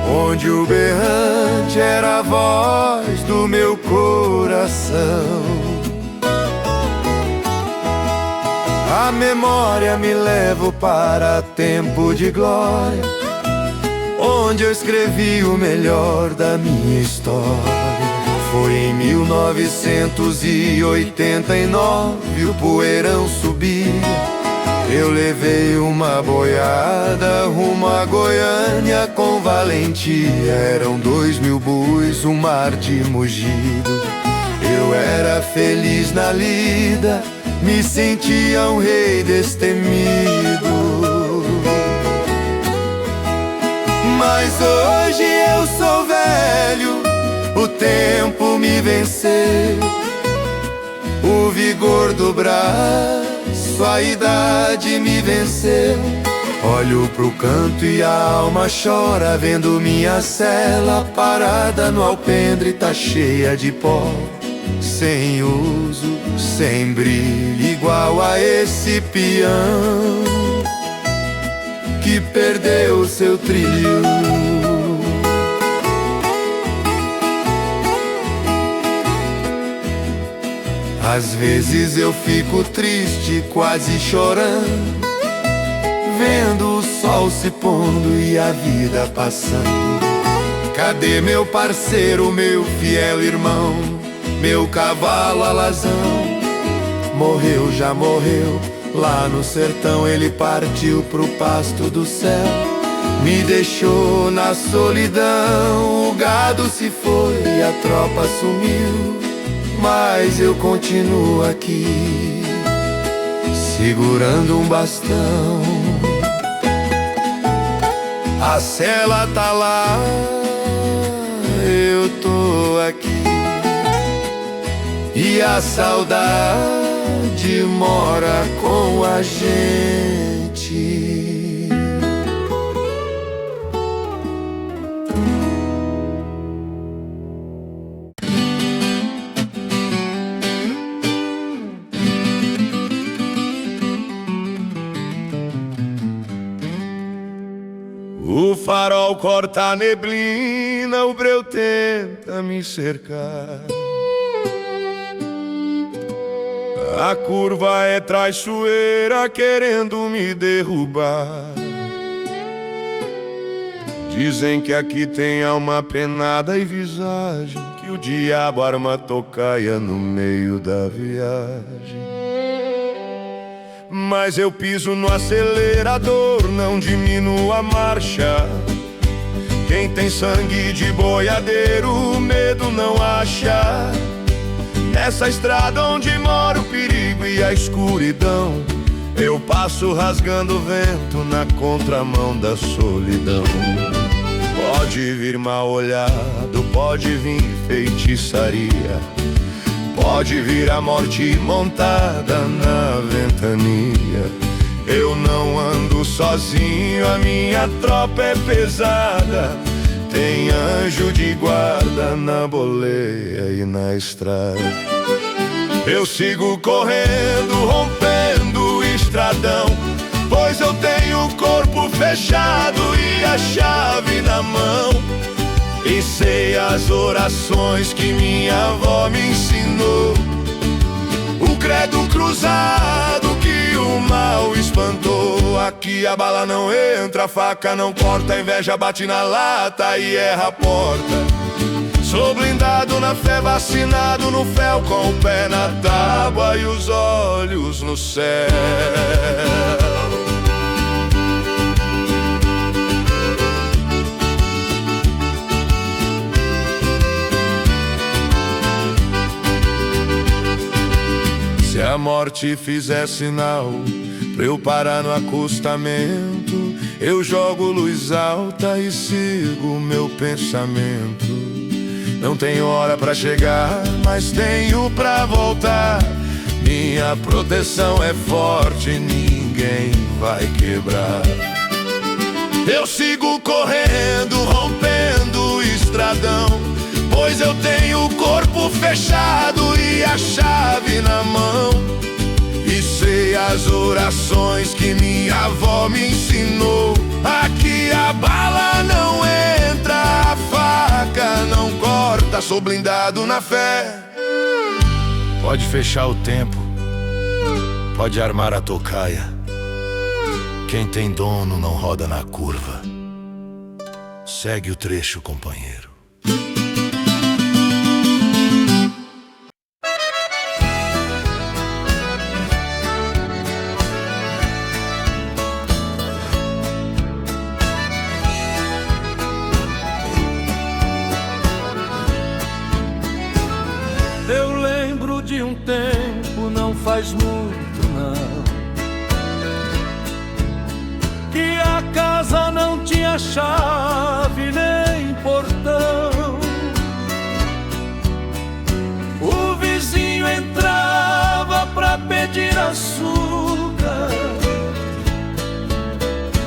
onde o berrante era a voz do meu coração. A memória me leva para tempo de glória, onde eu escrevi o melhor da minha história. Foi em 1989, o poeirão subia. Eu levei uma boiada rumo a Goiânia com valentia. Eram 2000 buis, um mar de mugido. Eu era feliz na lida, me sentia um rei destemido. Mas hoje eu sou velho, o tempo me venceu, o vigor do braço, a idade me venceu. Olho pro canto e a alma chora, vendo minha cela parada no alpendre, tá cheia de pó, sem uso, sem brilho, igual a esse peão que perdeu seu trilho. Às vezes eu fico triste, quase chorando, vendo o sol se pondo e a vida passando. Cadê meu parceiro, meu fiel irmão, meu cavalo alazão? Morreu, já morreu, lá no sertão ele partiu pro pasto do céu. Me deixou na solidão, o gado se foi e a tropa sumiu. Mas eu continuo aqui, segurando um bastão. A cela tá lá, eu tô aqui, e a saudade mora com a gente. O farol corta a neblina, o breu tenta me cercar. A curva é traiçoeira, querendo me derrubar. Dizem que aqui tem alma penada e visagem, que o diabo arma tocaia no meio da viagem. Mas eu piso no acelerador, não diminuo a marcha. Quem tem sangue de boiadeiro, o medo não acha. Nessa estrada onde mora o perigo e a escuridão, eu passo rasgando o vento na contramão da solidão. Pode vir mal olhado, pode vir feitiçaria, pode vir a morte montada na ventania. Eu não ando sozinho, a minha tropa é pesada. Tem anjo de guarda na boleia e na estrada. Eu sigo correndo, rompendo o estradão, fechado e a chave na mão. E sei as orações que minha avó me ensinou. O credo cruzado que o mal espantou. Aqui a bala não entra, a faca não corta, a inveja bate na lata e erra a porta. Sou blindado na fé, vacinado no fel, com o pé na tábua e os olhos no céu. Se a morte fizer sinal pra eu parar no acostamento, eu jogo luz alta e sigo meu pensamento. Não tenho hora pra chegar, mas tenho pra voltar. Minha proteção é forte, ninguém vai quebrar. Eu sigo correndo, rompendo o estradão, pois eu tenho o corpo fechado e a chave na mão. E sei as orações que minha avó me ensinou. Aqui a bala não entra, a faca não corta, sou blindado na fé. Pode fechar o tempo, pode armar a tocaia. Quem tem dono não roda na curva. Segue o trecho, companheiro. Eu lembro de um tempo, não faz muito não, que a casa não tinha chave nem portão. O vizinho entrava pra pedir açúcar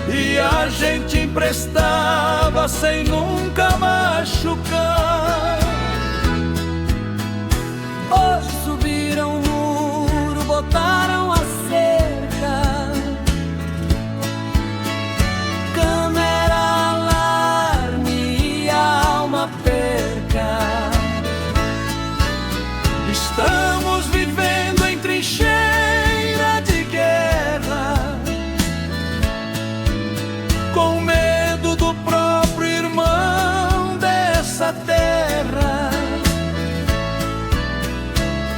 e a gente emprestava sem nunca machucar. Hoje subiram o muro, botaram a cerca, câmera, alarme e alma perca. Estamos vivendo em trincheira de guerra, com medo do próprio irmão dessa terra.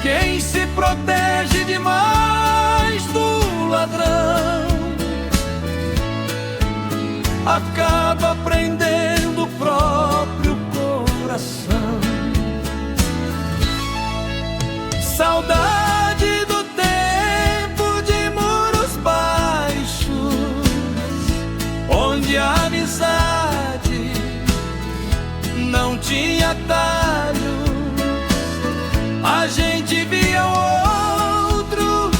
Quem se protege demais do ladrão acaba prendendo o próprio coração. Saudade do tempo de muros baixos, onde a amizade não tinha atalho. A gente via o outro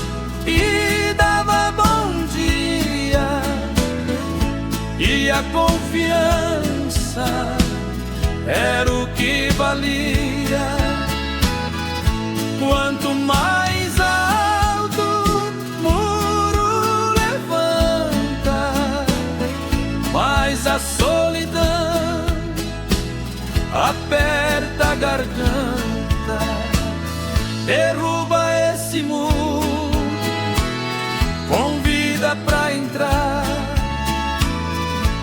e dava bom dia, e a confiança era o que valia. Quanto mais alto o muro levanta, mais a solidão aperta a garganta. Derruba esse muro, convida pra entrar.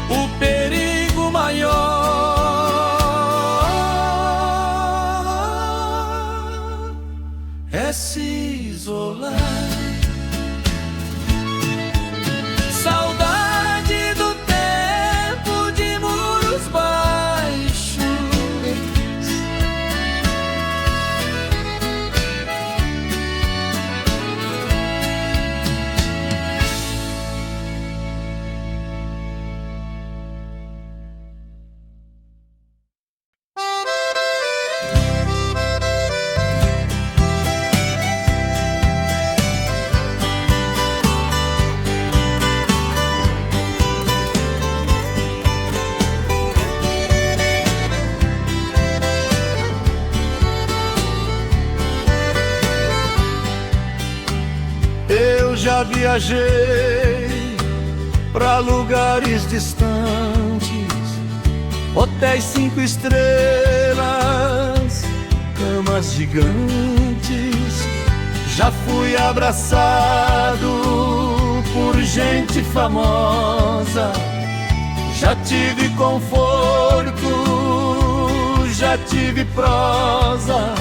O perigo maior é se isolar. Saudade do tempo de muros baixos, Já viajei pra lugares distantes, hotéis 5 estrelas, camas gigantes. Já fui abraçado por gente famosa, já tive conforto, já tive prosa.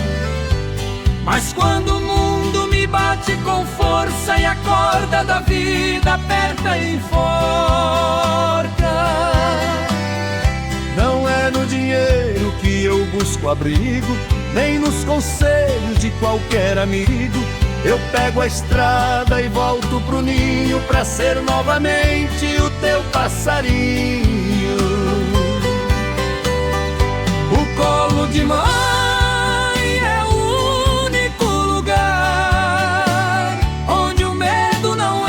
Mas quando o mundo me bate com força e a corda da vida aperta e enforca, não é no dinheiro que eu busco abrigo, nem nos conselhos de qualquer amigo. Eu pego a estrada e volto pro ninho pra ser novamente o teu passarinho. O colo de mãe é o único lugar onde o medo não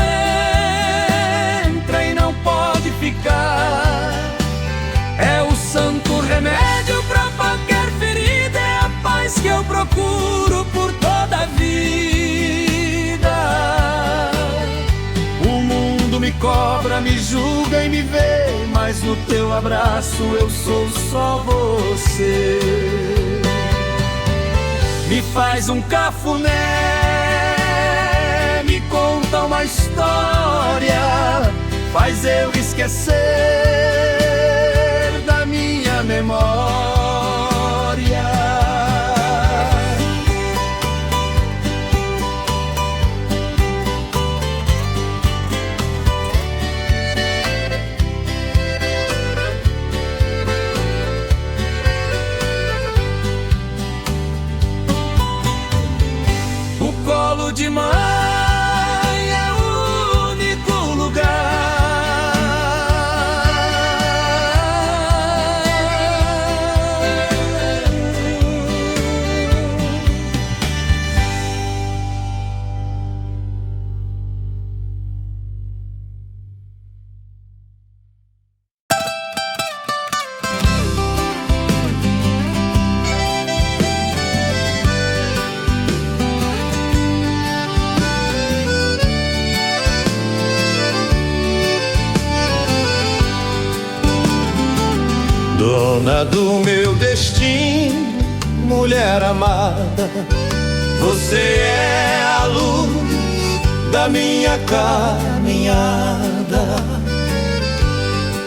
entra e não pode ficar. É o santo remédio pra qualquer ferida, é a paz que eu procuro por toda a vida. O mundo me cobra, me julga e me vê, mas no teu abraço eu sou só você. Me faz um cafuné, me conta uma história, faz eu esquecer da minha memória. De mãe é o único lugar Dona do meu destino, mulher amada, você é a luz da minha caminhada.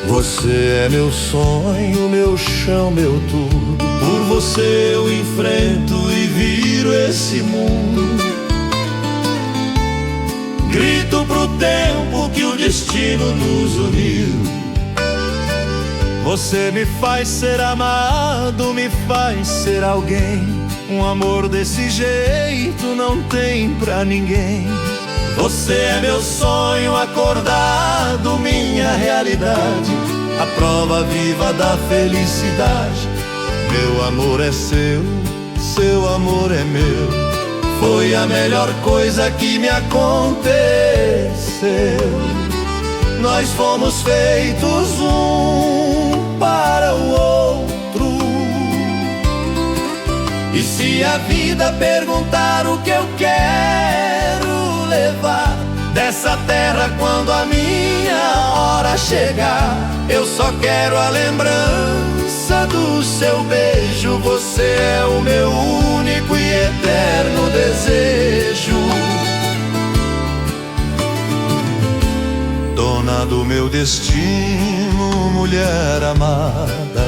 Você é meu sonho, meu chão, meu tudo. Por você eu enfrento e viro esse mundo. Grito pro tempo que o destino nos uniu. Você me faz ser amado, me faz ser alguém. Um amor desse jeito não tem pra ninguém. Você é meu sonho acordado, minha realidade, a prova viva da felicidade. Meu amor é seu, seu amor é meu. Foi a melhor coisa que me aconteceu. Nós fomos feitos um para o outro. E se a vida perguntar o que eu quero levar dessa terra quando a minha hora chegar, eu só quero a lembrança do seu beijo. Você é o meu único e eterno desejo. Dona do meu destino, mulher amada,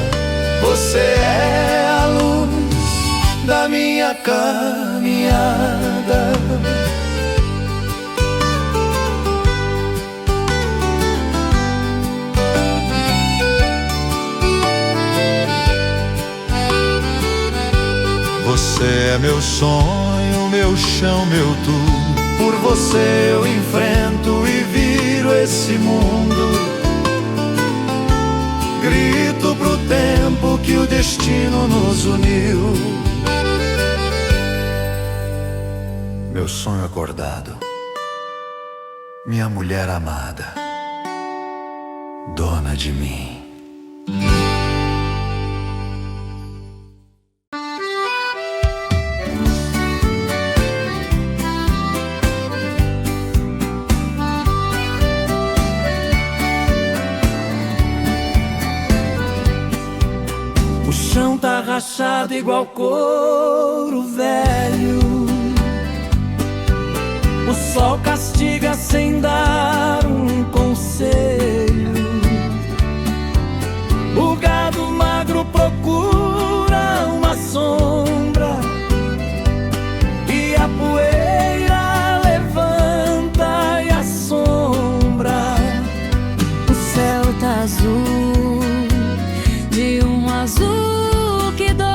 você é a luz da minha caminhada. Você é meu sonho, meu chão, meu tudo. Por você eu enfrento e viro esse mundo. Grito pro tempo que o destino nos uniu. Meu sonho acordado, minha mulher amada, dona de mim. tá rachado igual couro velho. O sol castiga sem dar um conselho. O gado magro procura uma sombra e a poeira levanta e assombra. O céu tá azul, de um azul que dói.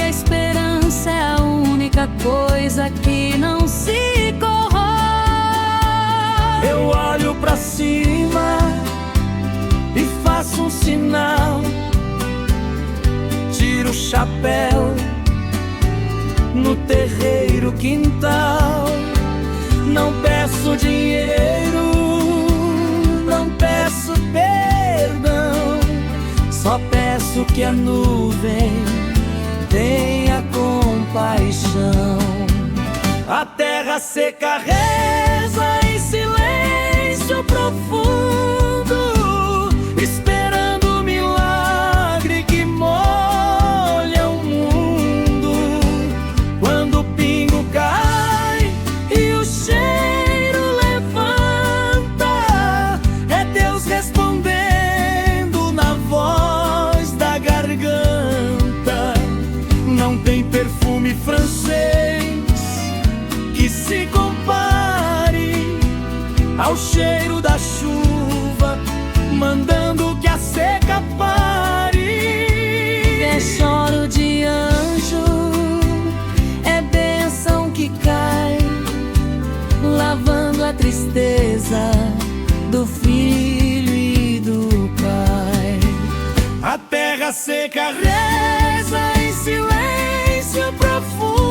A esperança é a única coisa que não se corrói. Eu olho pra cima e faço um sinal, tiro o chapéu no terreiro quintal. Não peço dinheiro, não peço perdão, só peço que a nuvem tenha compaixão. A terra seca reza em silêncio profundo, esperando o milagre que molha o mundo. Quando o pingo cai e o cheiro levanta, é Deus respondendo na voz da garganta. Não tem perfume francês que se compare ao cheiro da chuva, mandando que a seca pare. É choro de anjo, é bênção que cai, lavando a tristeza do filho e do pai. A terra seca reza em silêncio profundo.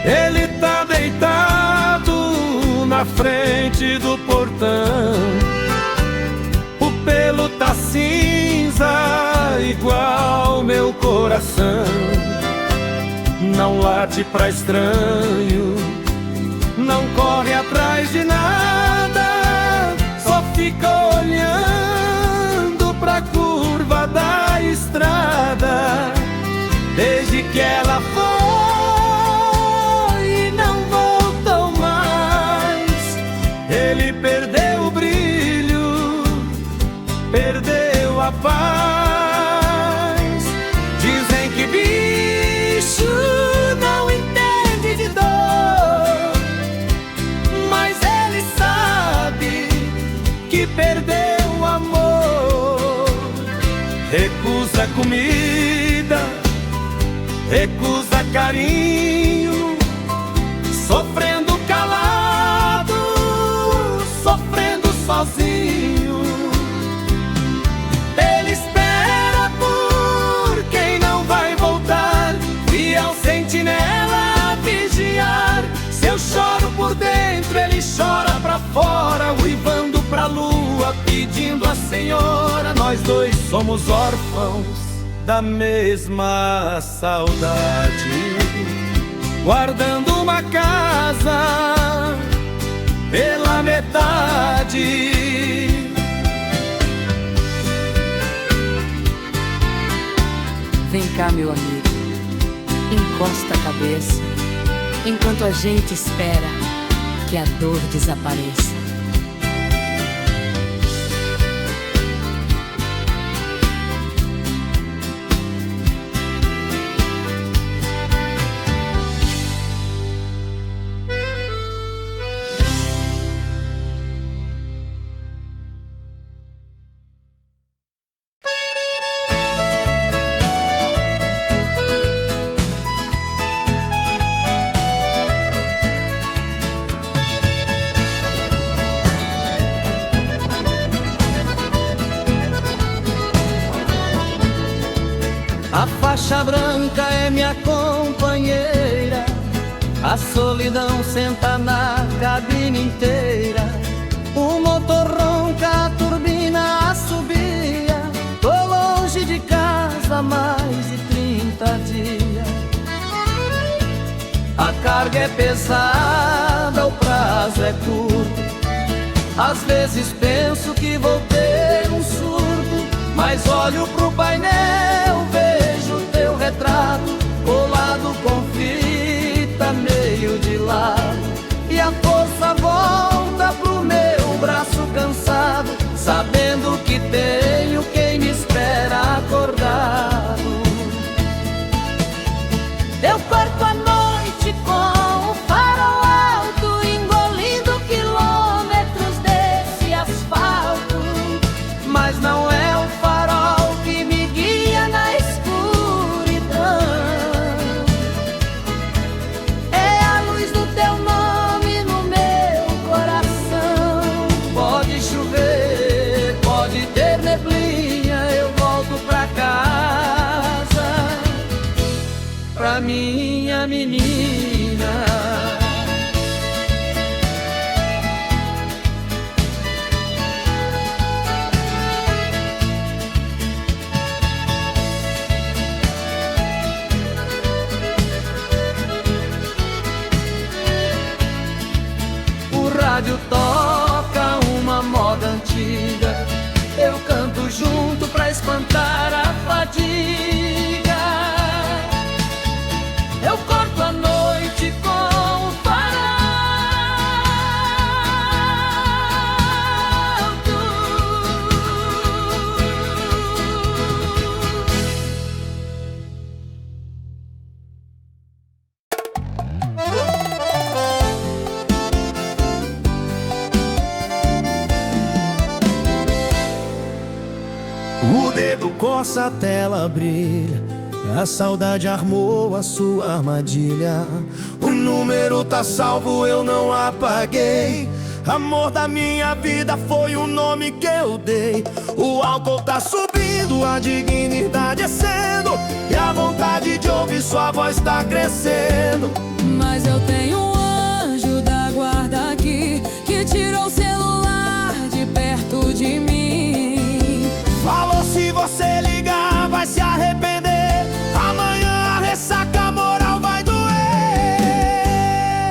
Ele tá deitado na frente do portão. O pelo tá cinza igual meu coração. Não late pra estranho, não corre atrás de nada, só fica olhando pra curva da estrada. Desde que ela foi e não voltou mais, ele perdeu o brilho, perdeu a paz. Dizem que bicho não entende de dor, mas ele sabe que perdeu o amor. Recusa comida, recusa carinho, sofrendo calado, sofrendo sozinho. Ele espera por quem não vai voltar, fiel sentinela a vigiar. Se eu choro por dentro, ele chora pra fora, uivando pra lua, pedindo a Senhora. Nós dois somos órfãos da mesma saudade, guardando uma casa pela metade. Vem cá, meu amigo, encosta a cabeça, enquanto a gente espera que a dor desapareça. A faixa branca é minha companheira, A solidão senta na cabine inteira. O motor ronca, a turbina assobia. Tô longe de casa há mais de 30 dias. A carga é pesada, o prazo é curto. Às vezes penso que vou ter um surto, mas olho pro painel, vejo teu retrato colado com fita meio de lado. E a força volta pro meu braço cansado, sabendo que tenho quem me espera acordado. Eu parto à noite com o farol alto, engolindo quilômetros desse asfalto. Mas não é o farol que me guia na escuridão, é a luz do teu nome no meu coração. Pode chover, pode ter neblina, eu volto pra casa, pra minha menina. O rádio toca uma moda antiga, eu canto junto pra espantar a fadiga. Eu corto a noite com o farol alto. O dedo coça, a tela brilha, a saudade armou a sua armadilha. O número tá salvo, eu não apaguei. Amor da minha vida foi o nome que eu dei. O álcool tá subindo, a dignidade descendo, e a vontade de ouvir sua voz tá crescendo. Mas eu tenho um anjo da guarda aqui, que tirou o celular de perto de mim. Falou, se você ligar vai se arrepender, amanhã a ressaca moral vai doer.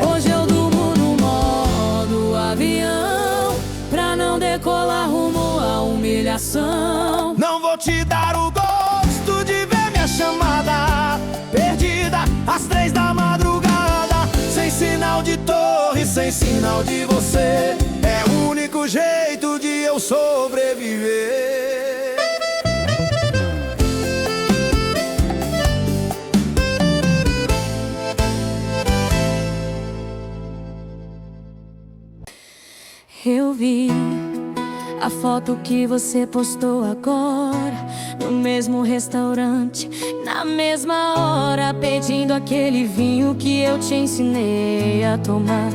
Hoje eu durmo no modo avião, pra não decolar rumo à humilhação. Não vou te dar o gosto de ver minha chamada perdida às 3 da madrugada, sem sinal de torre, sem sinal de você. É o único jeito de eu sobreviver. Eu vi a foto que você postou agora, no mesmo restaurante, na mesma hora, pedindo aquele vinho que eu te ensinei a tomar,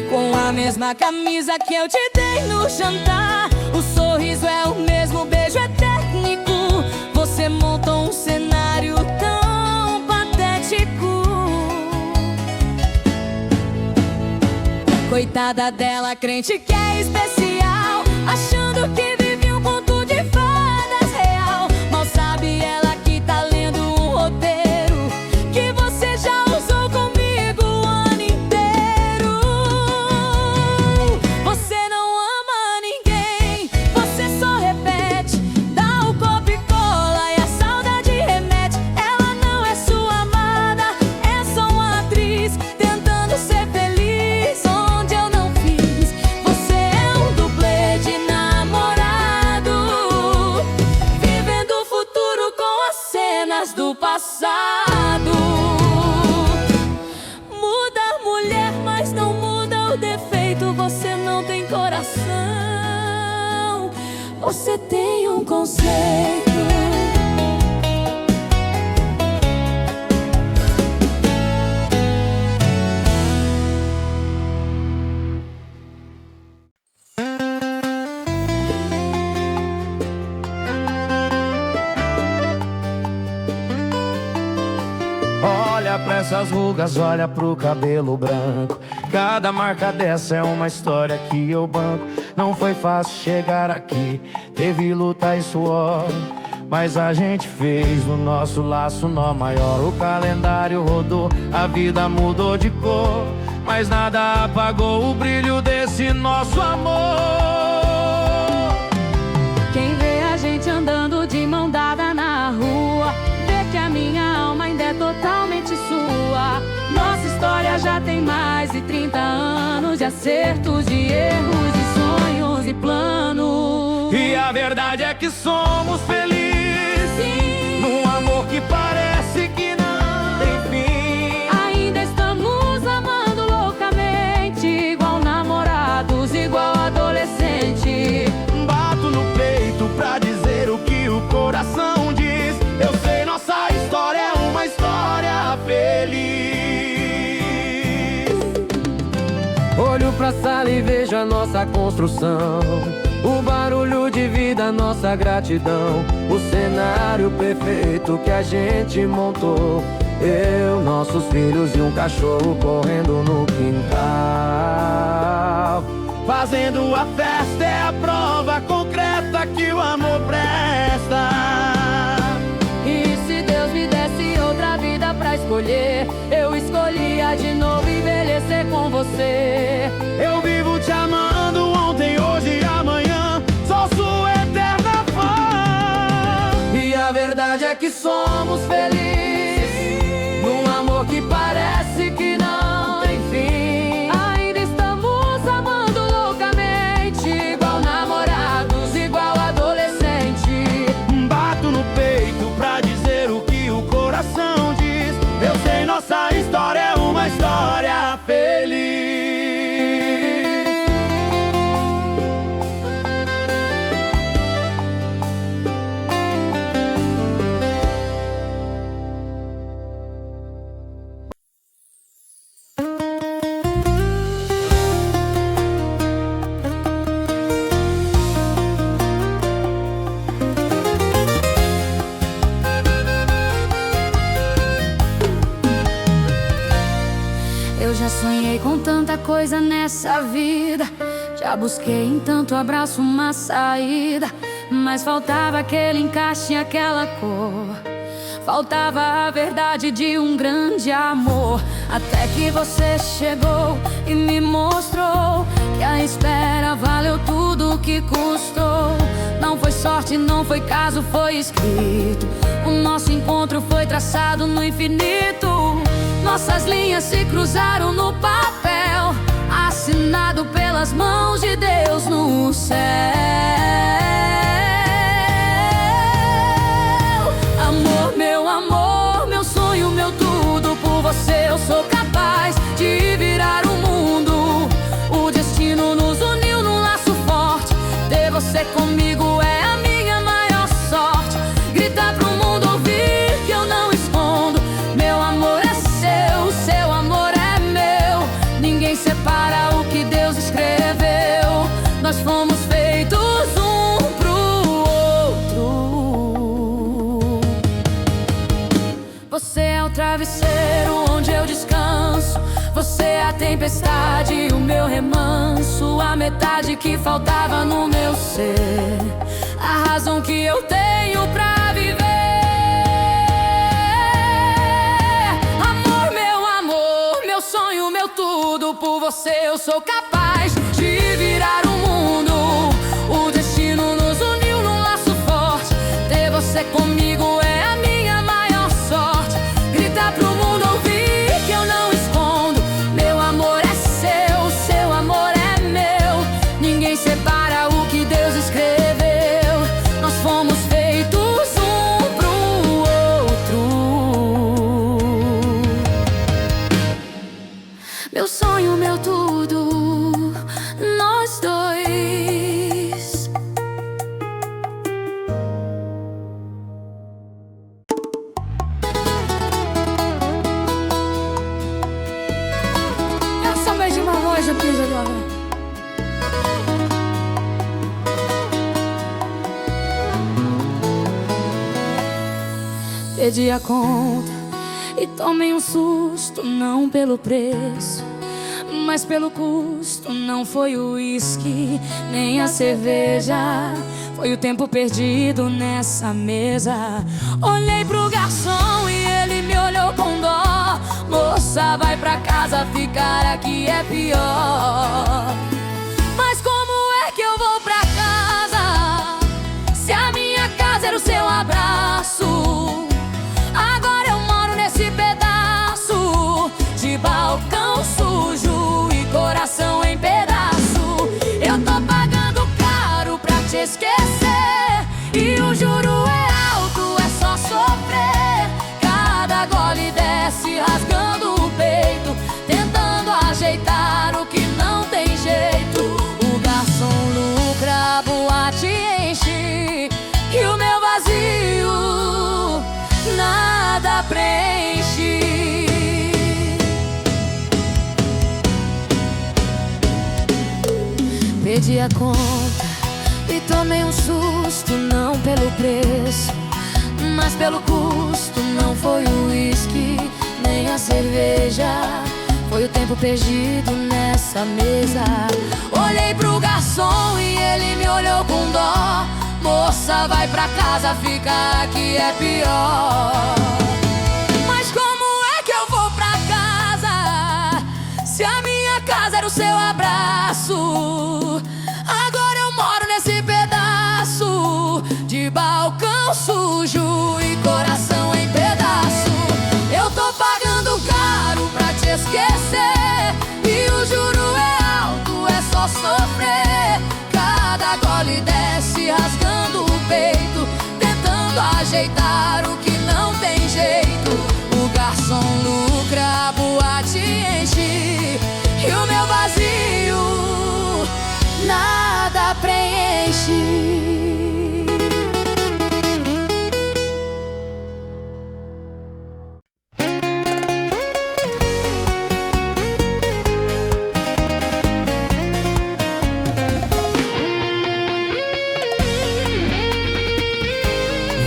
com a mesma camisa que eu te dei no jantar. O sorriso é o mesmo, o beijo é técnico. Você montou um cenário tão patético. Coitada dela, crente que é especial, achando que vive um conto de fadas real. Mal sabe ela que tá lendo um roteiro que você já usou comigo o ano inteiro. Você não ama ninguém, você só repete, dá o copo e cola e a saudade remete. Ela não é sua amada, é só uma atriz tentando ser feliz onde eu não fiz. Você é um dublê de namorado, vivendo o futuro com as cenas do passado. Muda a mulher, mas não muda o defeito. Você não tem coração, você tem um conceito. Olha pra essas rugas, olha pro cabelo branco. Cada marca dessa é uma história que eu banco. Não foi fácil chegar aqui, teve luta e suor, mas a gente fez o nosso laço nó maior. O calendário rodou, a vida mudou de cor, mas nada apagou o brilho desse nosso amor. Quem vê a gente andando de mão dada na rua, vê que a minha alma ainda é totalmente sua. Nossa história já tem mais de 30 anos de acertos, de erros, de sonhos e planos. E a verdade é que somos felizes, Sim, num amor que parece que não tem fim. ainda estamos amando loucamente, igual namorados, igual adolescente. Bato no peito pra dizer o que o coração diz. Eu sei, nossa história é uma história feliz. Olho pra sala e vejo a nossa construção, o barulho de vida, nossa gratidão, o cenário perfeito que a gente montou. Eu, nossos filhos e um cachorro correndo no quintal. Fazendo a festa é a prova concreta que o amor presta. E se Deus me desse outra vida pra escolher, eu escolhia de novo envelhecer com você. Eu vivo te amando ontem, hoje e amanhã, sou sua eterna fã. E a verdade é que somos felizes, num amor que parece que não tem fim. Ainda estamos amando loucamente, igual namorados, igual adolescente. Bato no peito pra dizer o que o coração diz. Eu sei, nossa história é uma história feliz. Eu já sonhei com tanta coisa nessa vida, já busquei em tanto abraço uma saída, mas faltava aquele encaixe, aquela cor, faltava a verdade de um grande amor. Até que você chegou e me mostrou que a espera valeu tudo o que custou. Não foi sorte, não foi caso, foi escrito. O nosso encontro foi traçado no infinito. Nossas linhas se cruzaram no papel, assinado pelas mãos de Deus no céu. Amor, meu sonho, meu tudo. Por você eu sou capaz de virar o mundo. O destino nos uniu num laço forte. Ter você comigo é a minha maior sorte. Gritar pro mundo ouvir que eu não escondo. Meu amor é seu, seu amor é meu. Ninguém separa o que Deus escreveu. Nós fomos feitos um pro outro. Você é o travesseiro onde eu descanso. Você é a tempestade e o meu remanso. A metade que faltava no meu ser, a razão que eu tenho pra viver. Amor, meu sonho, meu tudo. Por você eu sou capaz de virar o mundo. O destino nos uniu num laço forte. Ter você comigo é a minha maior sorte. Gritar pro mundo ouvir que eu não escondo. Meu amor é seu, seu amor é meu. Ninguém separa o que Deus escreveu. Nós fomos feitos um pro outro. Meu sonho, meu tudo, nós dois. Eu sou mais de uma loja, pisa agora. Perdi a conta e tomei um susto, não pelo preço, mas pelo custo. Não foi o uísque, nem a cerveja, foi o tempo perdido nessa mesa. Olhei pro garçom e ele me olhou com dó. Moça, vai pra casa, ficar aqui é pior. Mas como é que eu vou pra casa, se a minha casa era o seu abraço? Agora eu moro nesse pedaço de balcão sujo e coração em pedaço. Eu tô pagando caro pra te esquecer, e o juro é alto, é só sofrer. Cada gole desce rasgando o peito, tentando ajeitar o que não tem jeito. O garçom lucra, a boate enche, e o meu vazio nada preenche. Perdi a conta e tomei um susto, não pelo preço, mas pelo custo. Não foi o uísque, nem a cerveja, foi o tempo perdido nessa mesa. Olhei pro garçom e ele me olhou com dó. Moça, vai pra casa, fica aqui é pior. Mas como é que eu vou pra casa, se a minha casa era o seu abraço? Agora eu moro nesse pedaço de balcão sujo e coração em pedaço. Eu tô pagando caro pra te esquecer, e o juro é alto, é só sofrer. Cada gole desce rasgando o peito, tentando ajeitar o que não tem jeito. O garçom lucra, a boate enche, e o meu vazio nada preenche.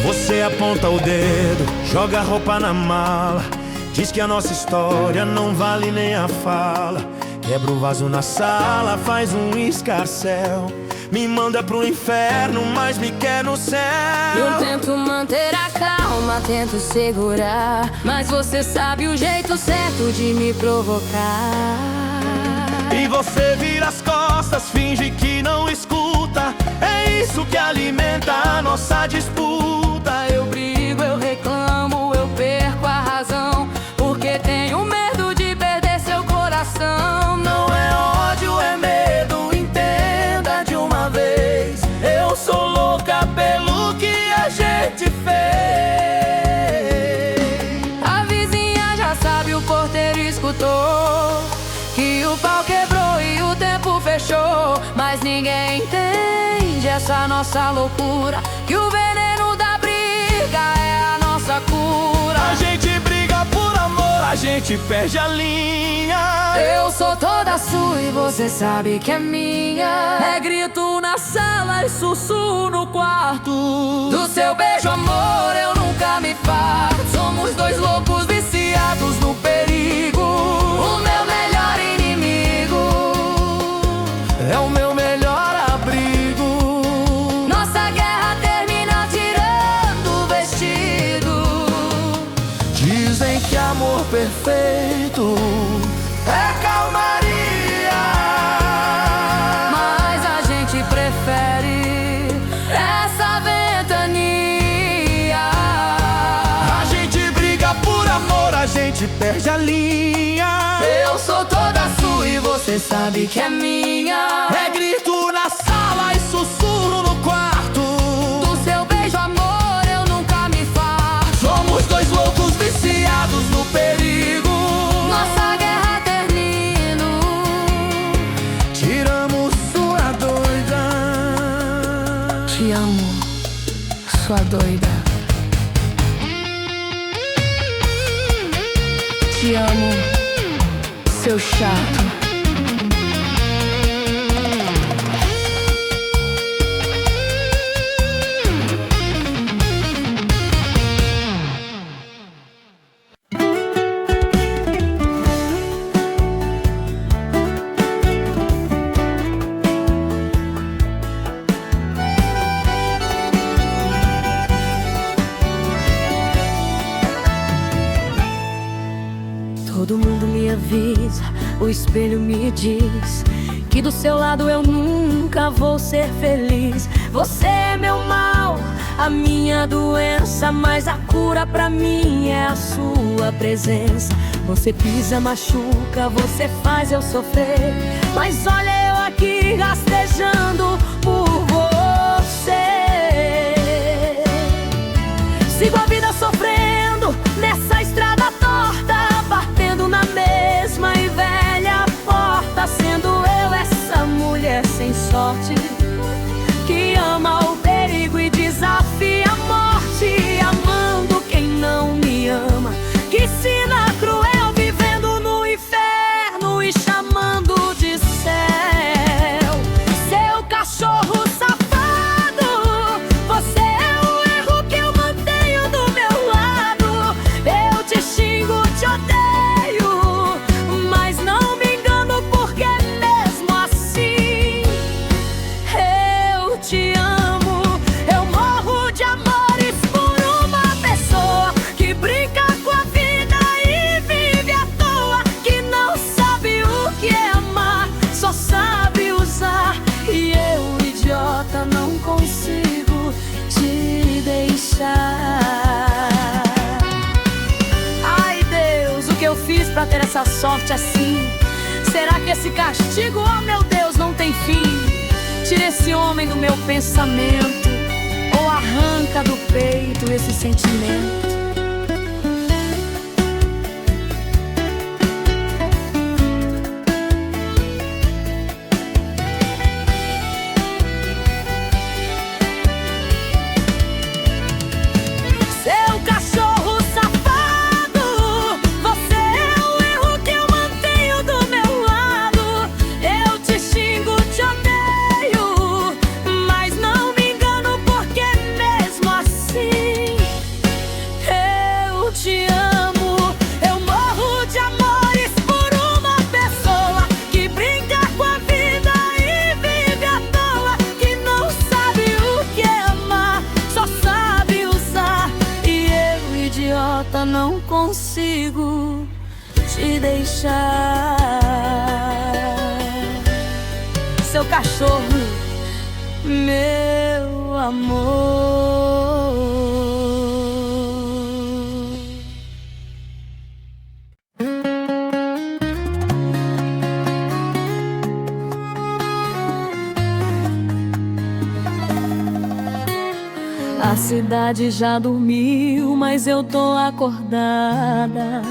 Você aponta o dedo, joga a roupa na mala, diz que a nossa história não vale nem a fala. Quebra o vaso na sala, faz um escarcéu, me manda pro inferno, mas me quer no céu. Eu tento manter a calma, tento segurar, mas você sabe o jeito certo de me provocar. E você vira as costas, finge que não escuta, é isso que alimenta a nossa disputa. Eu brigo, eu reclamo, eu perco a razão, porque tenho medo de perder seu coração. Não é ódio, é medo, entenda de uma vez. Eu sou louca pelo que a gente fez. A vizinha já sabe, o porteiro escutou que o pau quebrou e o tempo fechou. Mas ninguém entende essa nossa loucura, que o veneno da briga é a nossa cura. A gente briga por amor, a gente perde a linha. Eu sou toda sua e você sabe que é minha. É grito na sala e sussurro no quarto. Do seu beijo, amor, eu nunca me farto. Somos dois loucos viciados no perigo. O meu melhor inimigo é o meu melhor abrigo. Nossa guerra termina tirando o vestido. Dizem que amor perfeito é calmaria, mas a gente prefere essa ventania. a gente briga por amor, a gente perde a linha. Eu sou toda sua e você sabe que é minha. É grito na sala e sussurro no quarto. Do seu beijo, amor, eu nunca me farto. Somos dois loucos viciados no perigo. Nossa guerra termina. Tiramos sua doida. Te amo, sua doida. Te amo, seu chato. O espelho me diz que do seu lado eu nunca vou ser feliz. Você é meu mal, a minha doença, mas a cura pra mim é a sua presença. Você pisa, machuca, você faz eu sofrer, mas olha eu aqui rastejando por você. Sigo a vida sofrendo nessa estrada torta, batendo na mesma e velha porta, sendo eu essa mulher sem sorte, que ama o perigo e desafia a morte, amando quem não me ama, que ensina cruel, vivendo no inferno e chamando de céu. Seu cachorro safado, você é o erro que eu mantenho do meu lado. Eu te xingo, te odeio, mas não me engano, porque mesmo assim eu te amo. Eu morro de amores por uma pessoa que brinca com a vida e vive à toa, que não sabe o que é amar, só sabe usar. E eu, idiota, não consigo te deixar. Ai, Deus, o que eu fiz pra ter essa sorte assim? Será que esse castigo, oh meu Deus, não tem fim? Tira esse homem do meu pensamento, ou arranca do peito esse sentimento. Seu cachorro safado, você é o erro que eu mantenho do meu lado. Eu te xingo, te odeio, mas não me engano, porque mesmo assim eu te amo. Eu morro de amores por uma pessoa que brinca com a vida e vive à toa, que não sabe o que é amar, só sabe usar. E eu, idiota, não consigo te deixar. Seu cachorro, meu amor. A cidade já dormiu, mas eu tô acordada,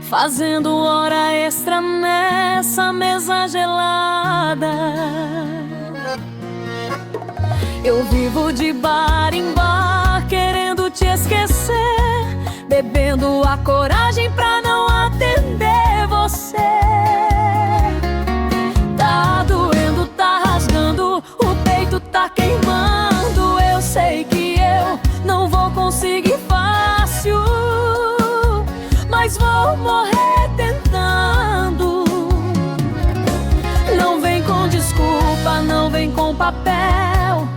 fazendo hora extra nessa mesa gelada. Eu vivo de bar em bar, querendo te esquecer, bebendo a coragem pra não atender você. Tá doendo, tá rasgando, o peito tá queimando. Eu sei que eu não vou conseguir fácil, mas vou morrer tentando. Não vem com desculpa, não vem com papel.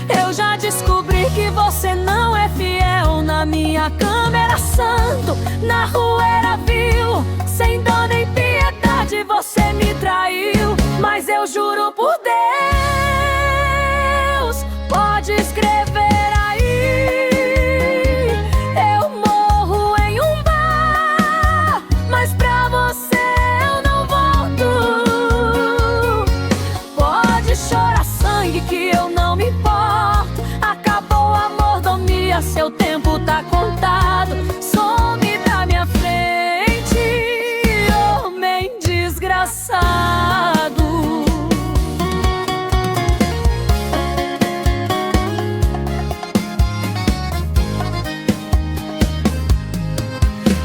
Eu já descobri que você não é fiel. Na minha cama era santo, na rua era vil. Sem dó nem piedade você me traiu. Mas eu juro por Deus, pode escrever aí, eu morro em um bar, mas pra você eu não volto. Pode chorar sangue que eu não me importo. Acabou a mordomia, seu tempo tá contado. Some da minha frente, homem desgraçado.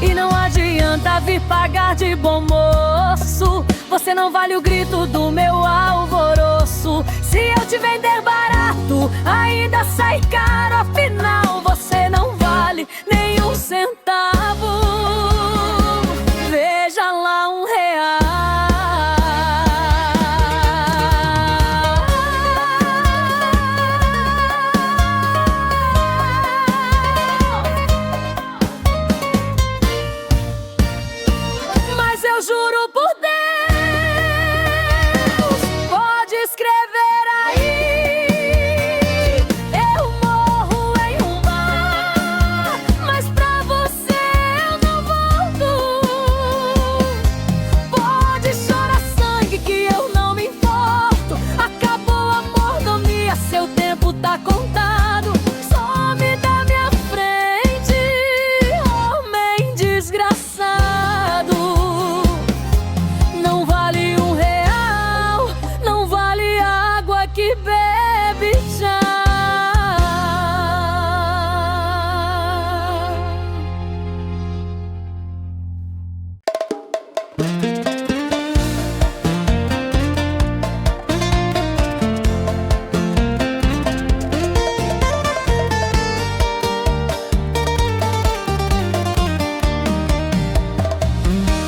E não adianta vir pagar de bom moço, você não vale o grito do meu alvoroço. Se eu te vender barato, ainda sai caro. Afinal, você não vale nem um centavo. Veja lá R$1. tá contado. Some da minha frente, homem desgraçado. Não vale R$1, não vale a água que bebe já.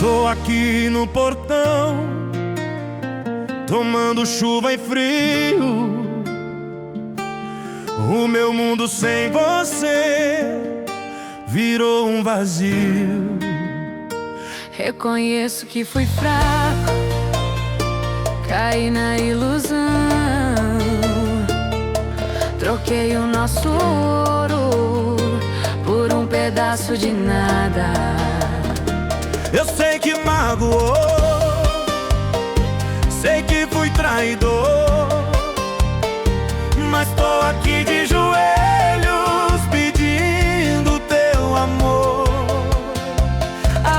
Tô aqui no portão, tomando chuva e frio. O meu mundo sem você virou um vazio. Reconheço que fui fraco, caí na ilusão. Troquei o nosso ouro por um pedaço de nada. Eu sei que magoou, sei que fui traidor, mas tô aqui de joelhos pedindo teu amor.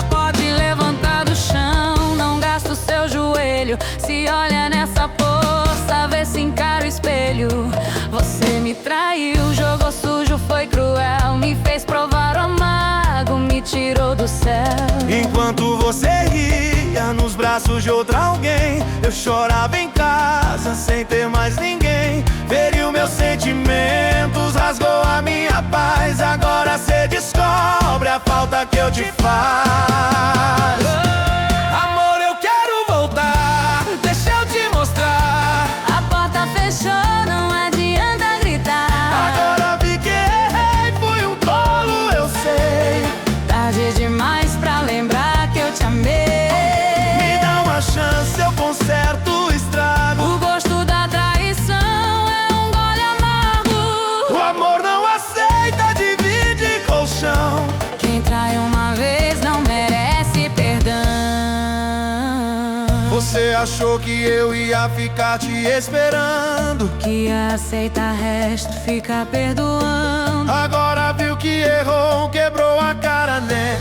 Pode levantar do chão, não gasta o seu joelho. Se olha nessa poça, vê se encara o espelho. Você me traiu, jogou sujo, foi cruel, me fez provar o amargo, me tirou do céu. Enquanto você ria nos braços de outra alguém, eu chorava em casa sem ter mais ninguém. Feriu meus sentimentos, rasgou a minha paz. Agora cê descobre a falta que eu te faço. Amor, eu quero voltar, deixa eu te mostrar. A porta fechou, não adianta gritar. Agora vi que errei, fui um tolo, eu sei. Tarde demais pra lembrar que eu te amei. Me dá uma chance, eu conserto o estrago. O gosto da traição é um gole amargo. O amor não aceita, divide colchão. Quem trai uma vez não merece perdão. Você achou que eu ia ficar te esperando, Que aceita resto, fica perdoando. agora viu que errou, quebrou a cara, né?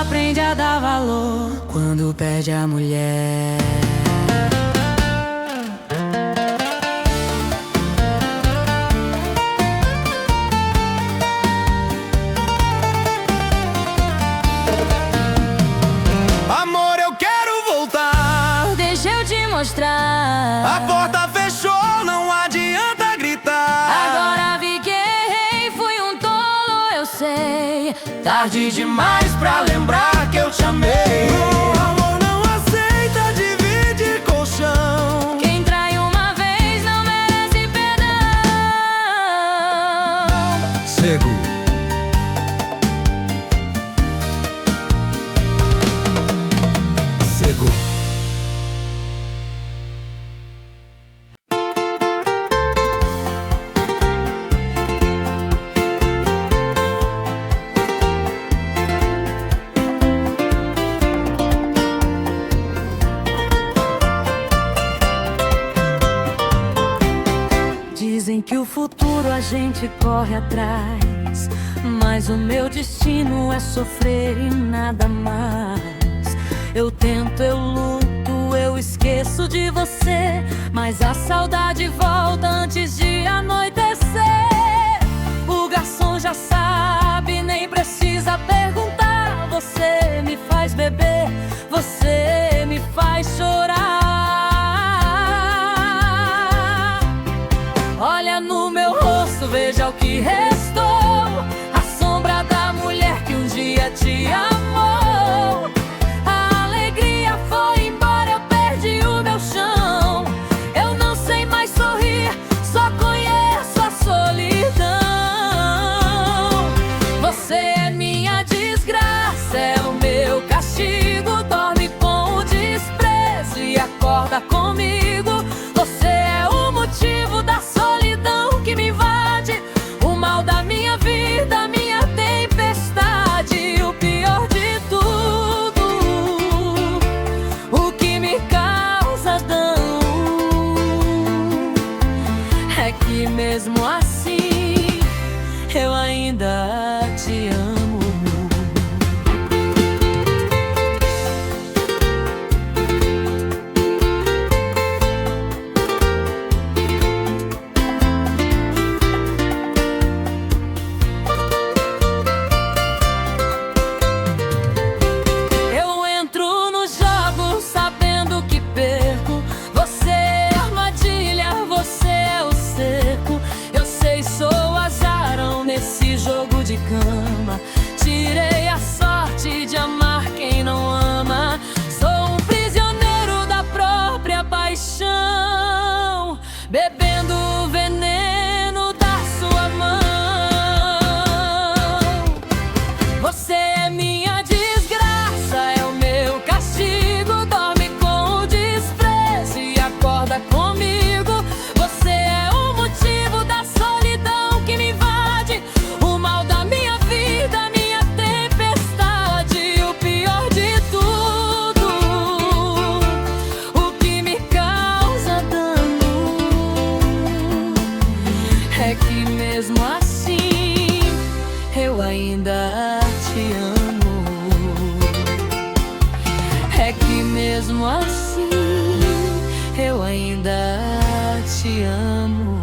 Aprende a dar valor quando perde a mulher. Amor, eu quero voltar. Deixa eu te mostrar. A porta fechou, não adianta gritar. Agora vi que errei, fui um tolo, eu sei. Tarde demais pra lembrar que eu te amei. O amor não aceita, divide colchão. Quem trai uma vez não merece perdão. Cego. Cego. Dizem que o futuro a gente corre atrás, mas o meu destino é sofrer e nada mais. Eu tento, eu luto, eu esqueço de você, mas a saudade volta antes de anoitecer. O garçom já sabe, nem precisa perguntar. Você me faz beber, você me faz chorar. Olha no meu rosto, veja o que restou. A sombra da mulher que um dia te amou. A alegria foi embora, eu perdi o meu chão. Eu não sei mais sorrir, só conheço a solidão. Você é minha desgraça, é o meu castigo. Dorme com o desprezo e acorda comigo. Você é o motivo da solidão que me invade, o mal da minha vida, minha tempestade. O pior de tudo, o que me causa dano, é que mesmo assim eu ainda te amo. Tirei a sorte de amar quem não ama. Sou um prisioneiro da própria paixão, bebendo o veneno da sua mão. Você é minha desgraça, é o meu castigo. Dorme com o desprezo e acorda comigo. Você é o motivo da solidão que me invade, o mal da minha vida, minha tempestade, o pior de tudo, o que me causa dano. É que mesmo assim eu ainda te amo. É que mesmo assim eu ainda te amo.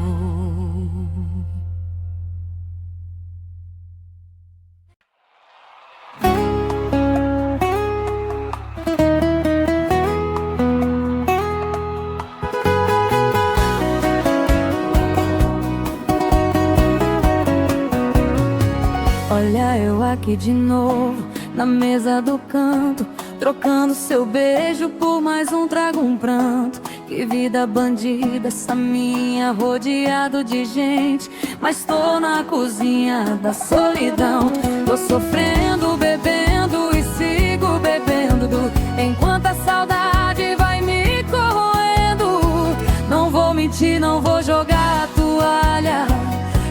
Olha eu aqui de novo, na mesa do canto, trocando seu beijo por mais um trago, um pranto. Que vida bandida essa minha, rodeado de gente, mas tô na cozinha da solidão. Tô sofrendo, bebendo e sigo bebendo, enquanto a saudade vai me corroendo. Não vou mentir, não vou jogar a toalha.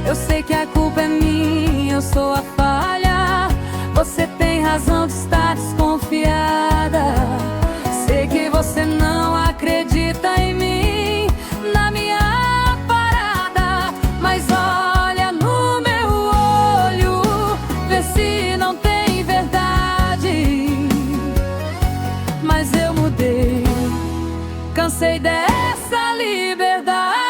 Eu sei que a culpa é minha, eu sou a falha. Você tem razão de estar desconfiada. Sei que você não acredita em mim, na minha parada. Mas olha no meu olho, vê se não tem verdade. Mas eu mudei, cansei dessa liberdade.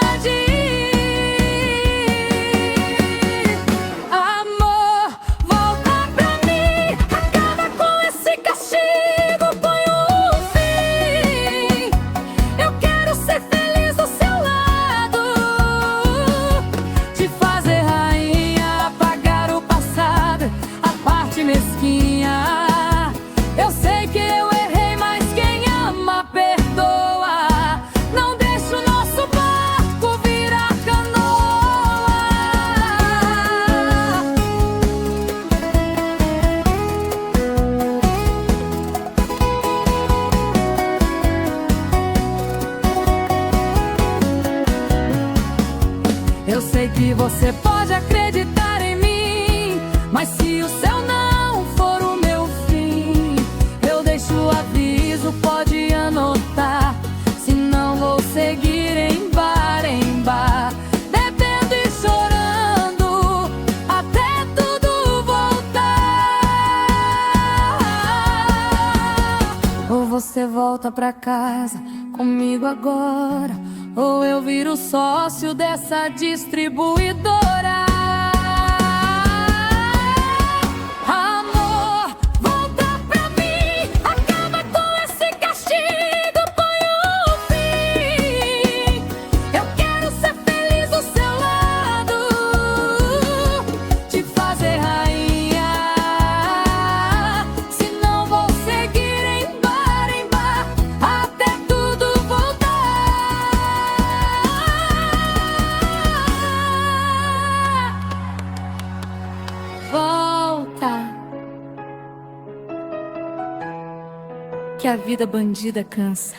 Eu sei que eu errei, mas quem ama perdoa. Não deixa o nosso barco virar canoa. Eu sei que você pode acreditar em mim, mas se o seu não for o meu fim, eu deixo o aviso, pode anotar. Senão vou seguir em bar, bebendo e chorando, até tudo voltar. Ou você volta pra casa comigo agora, ou eu viro sócio dessa distribuidora. Amor, volta pra mim, acaba com esse castigo, põe um fim. Eu quero ser feliz do seu lado, te fazer rainha. Senão vou seguir em bar, até tudo voltar. Volta, que a vida bandida cansa.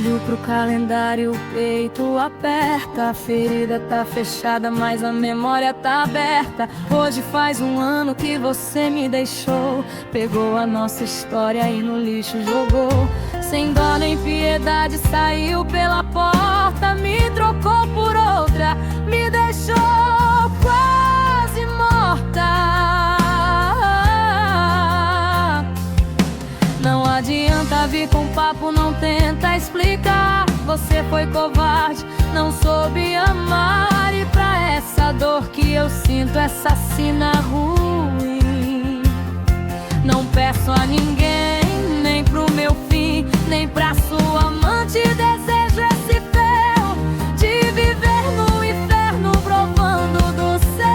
Olho pro calendário, o peito aperta. A ferida tá fechada, mas a memória tá aberta. Hoje faz um ano que você me deixou. Pegou a nossa história e no lixo jogou. Sem dó nem piedade saiu pela porta. Me trocou por outra, me deixou quase morta. Não adianta vir com papo, não tenta explicar. Você foi covarde, não soube amar. E pra essa dor que eu sinto, essa sina ruim, não peço a ninguém, nem pro meu fim, nem pra sua amante. Desejo esse ferro de viver no inferno, provando do céu.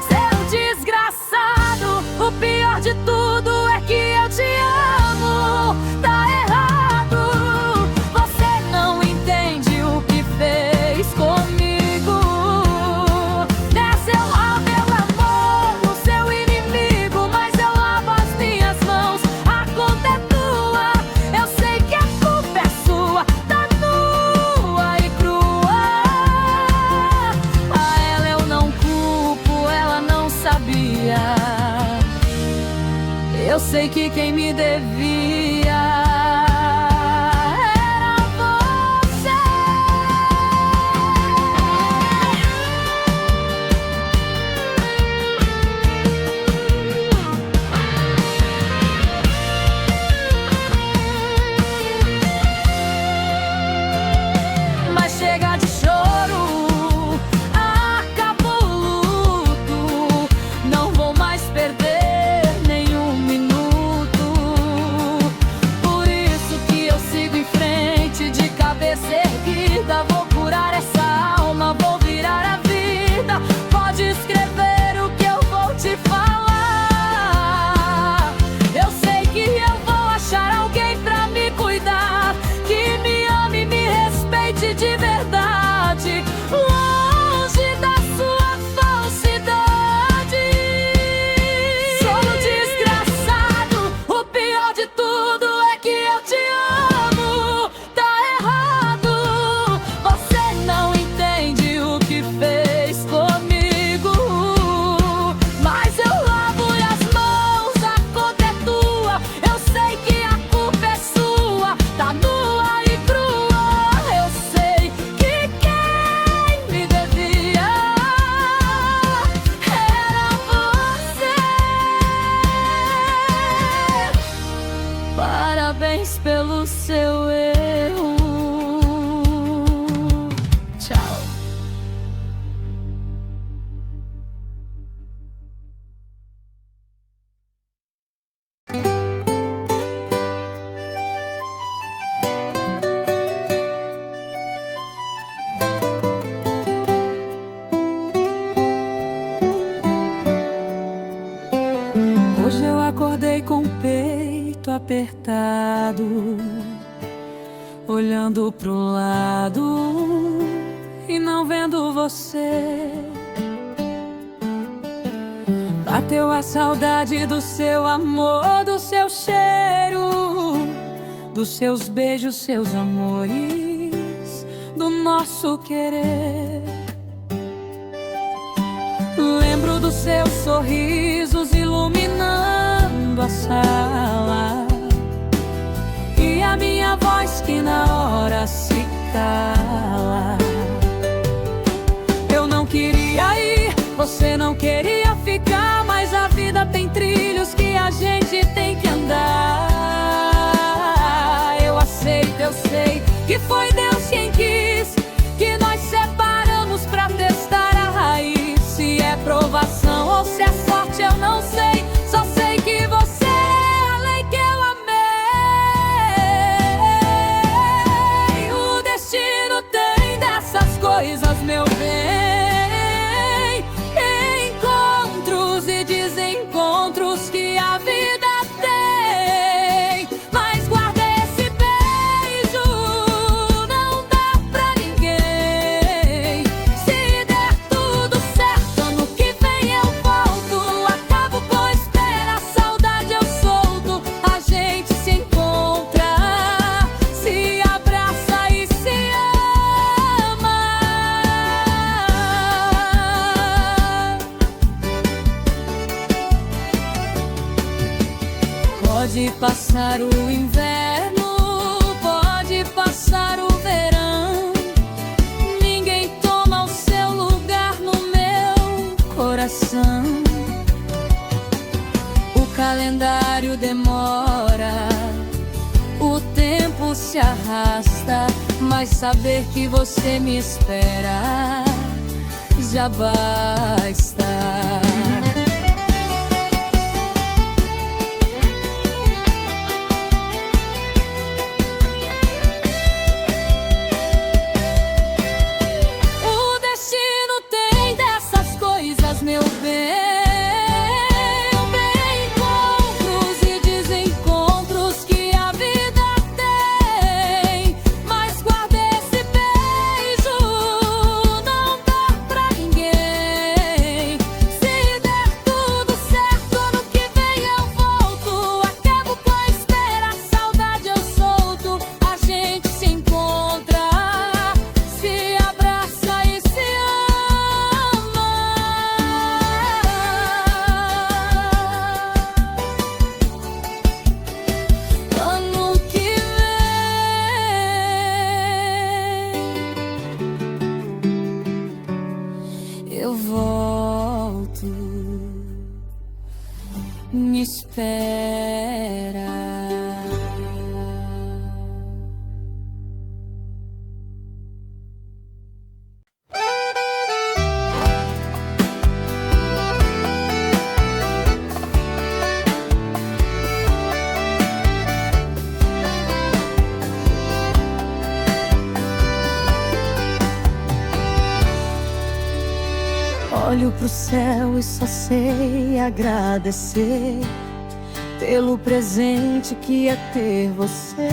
Seu desgraçado, o pior de tudo é que eu te amo. Tá errado, você não entende o que fez comigo. Desceu lá meu amor no seu inimigo, mas eu lavo as minhas mãos, a conta é tua. Eu sei que a culpa é sua, tá nua e crua. A ela eu não culpo, ela não sabia. Eu sei que quem me devia era você. Mas chega de choro, acabou o luto. Não vou mais perder nenhum minuto. Por isso que eu sigo em frente, de cabeça erguida. Vou curar essa alma, vou virar a vida. Pode escrever o que eu vou te falar. Eu sei que eu vou achar alguém pra me cuidar, que me ame e me respeite de verdade, longe da sua falsidade. Sou desgraçado, o pior de tudo é que eu te amo. Tá errado, você não entende o que fez comigo. Mas eu lavo as mãos, a conta é tua. Eu sei que a culpa é sua, tá nua e crua. Eu sei que quem me devia era você. Parabéns pelo seu erro. Tchau. Hoje eu acordei com o peito apertado, olhando pro lado e não vendo você. Bateu a saudade do seu amor, do seu cheiro, dos seus beijos, seus amores, do nosso querer. Lembro dos seus sorrisos iluminando a sala, e a minha voz que na hora se cala. Eu não queria ir, você não queria ficar, mas a vida tem trilhos que a gente tem que andar. Eu aceito, eu sei que foi Deus quem quis que nós separamos pra testar a raiz. Se é provação ou se é sorte eu não sei, só sei que você é a lei que eu amei. O destino tem dessas coisas, meu bem, encontros e desencontros que a vida tem. Mas guarda esse beijo, não dá pra ninguém. Se der tudo certo, ano que vem eu volto. Acabo, pois passar o inverno, pode passar o verão, ninguém toma o seu lugar no meu coração. O calendário demora, o tempo se arrasta, mas saber que você me espera já basta. O destino tem dessas coisas, meu bem. Eu volto, me espera. Olho pro céu e só sei agradecer pelo presente que é ter você.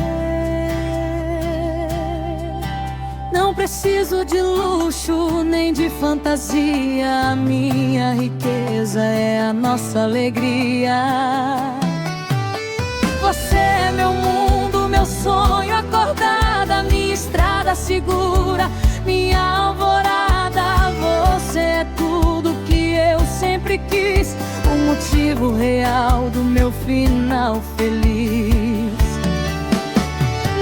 Não preciso de luxo nem de fantasia, a minha riqueza é a nossa alegria. Você é meu mundo, meu sonho acordada, minha estrada segura, minha alvorada. Você é tudo que eu sempre quis, o motivo real do meu final feliz.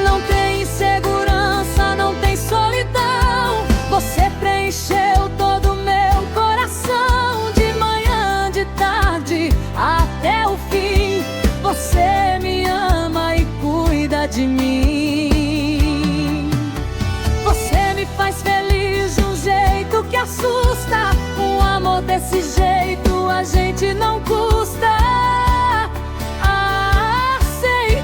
Não tem insegurança, não tem solidão, você preencheu todo o meu coração. De manhã, de tarde, até o fim, você me ama e cuida de mim. Você me faz feliz de um jeito que assusta, um amor desse jeito a gente não custa. Ah, sei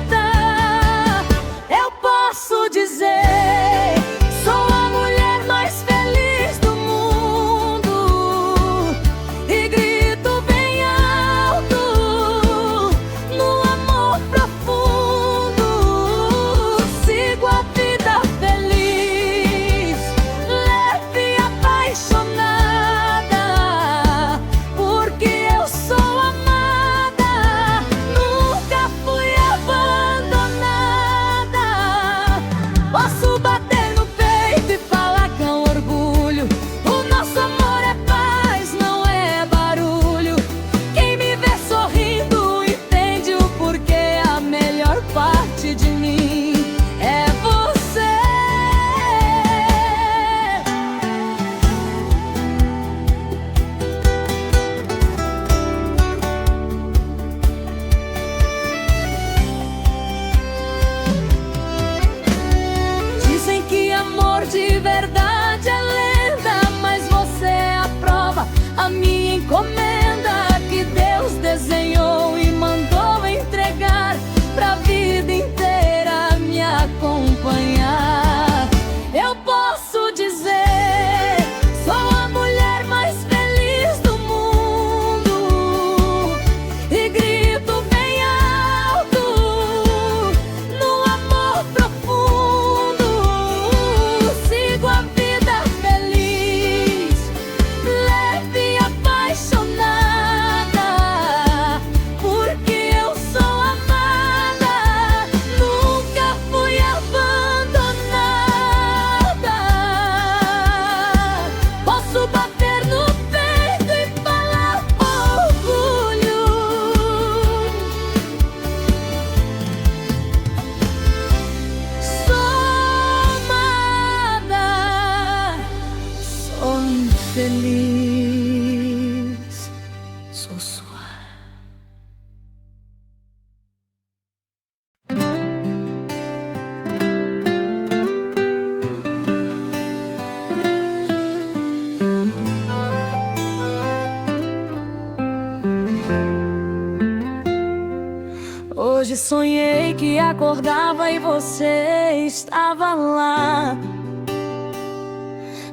sonhei que acordava e você estava lá,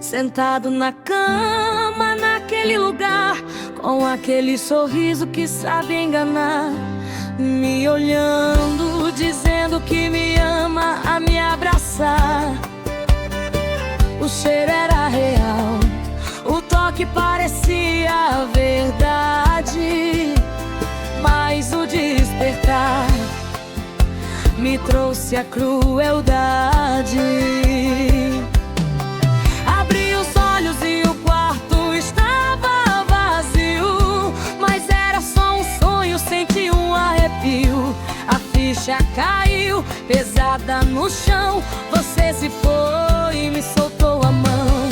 sentado na cama, naquele lugar, com aquele sorriso que sabe enganar, me olhando, dizendo que me ama, a me abraçar. O cheiro era real, o toque parecia verdade, mas o despertar me trouxe a crueldade. Abri os olhos e o quarto estava vazio, mas era só um sonho, senti um arrepio. A ficha caiu, pesada no chão. Você se foi e me soltou a mão.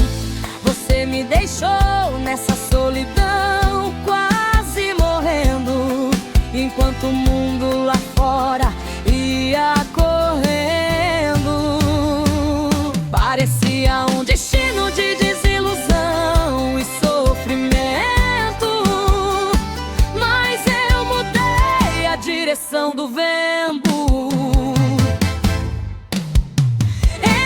Você me deixou nessa solidão, quase morrendo, enquanto o mundo lá fora ia correndo. Parecia um destino de desilusão e sofrimento, mas eu mudei a direção do vento.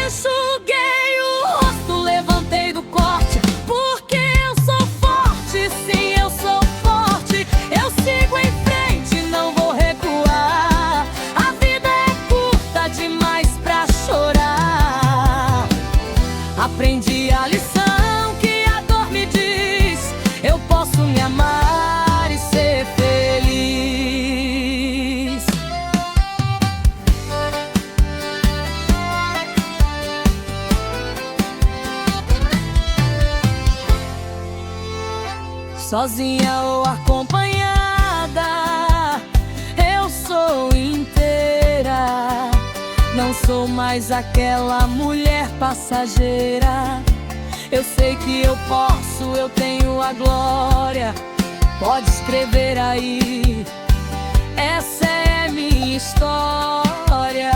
Enxuguei o rosto, levantei do corte, porque eu sou forte, sim, eu sou forte. Eu sigo em frente, não vou recuar. A vida é curta demais pra chorar. Aprendi a lição que a dor me diz: eu posso me amar e ser feliz. Sozinha ou acompanhada, eu sou inteira. Não sou mais aquela mulher passageira. Eu sei que eu posso, eu tenho a glória. Pode escrever aí, essa é minha história.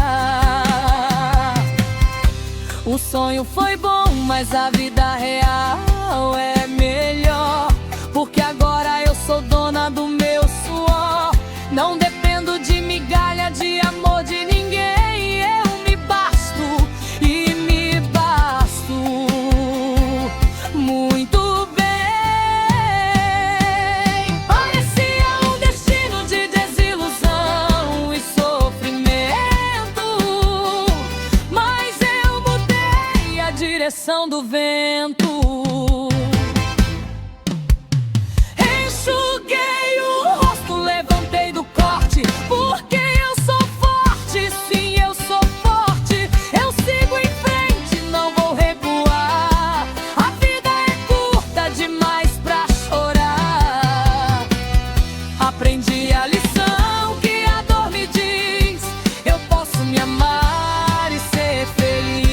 O sonho foi bom, mas a vida real é melhor, porque agora eu sou dona do meu suor. Não dependo de migalha de amor de ninguém. Eu me basto e me basto muito bem. Parecia um destino de desilusão e sofrimento, mas eu mudei a direção do vento. Enxuguei o rosto, levantei do corte, porque eu sou forte, sim, eu sou forte. Eu sigo em frente, não vou recuar. A vida é curta demais pra chorar. Aprendi a lição que a dor me diz: eu posso me amar e ser feliz.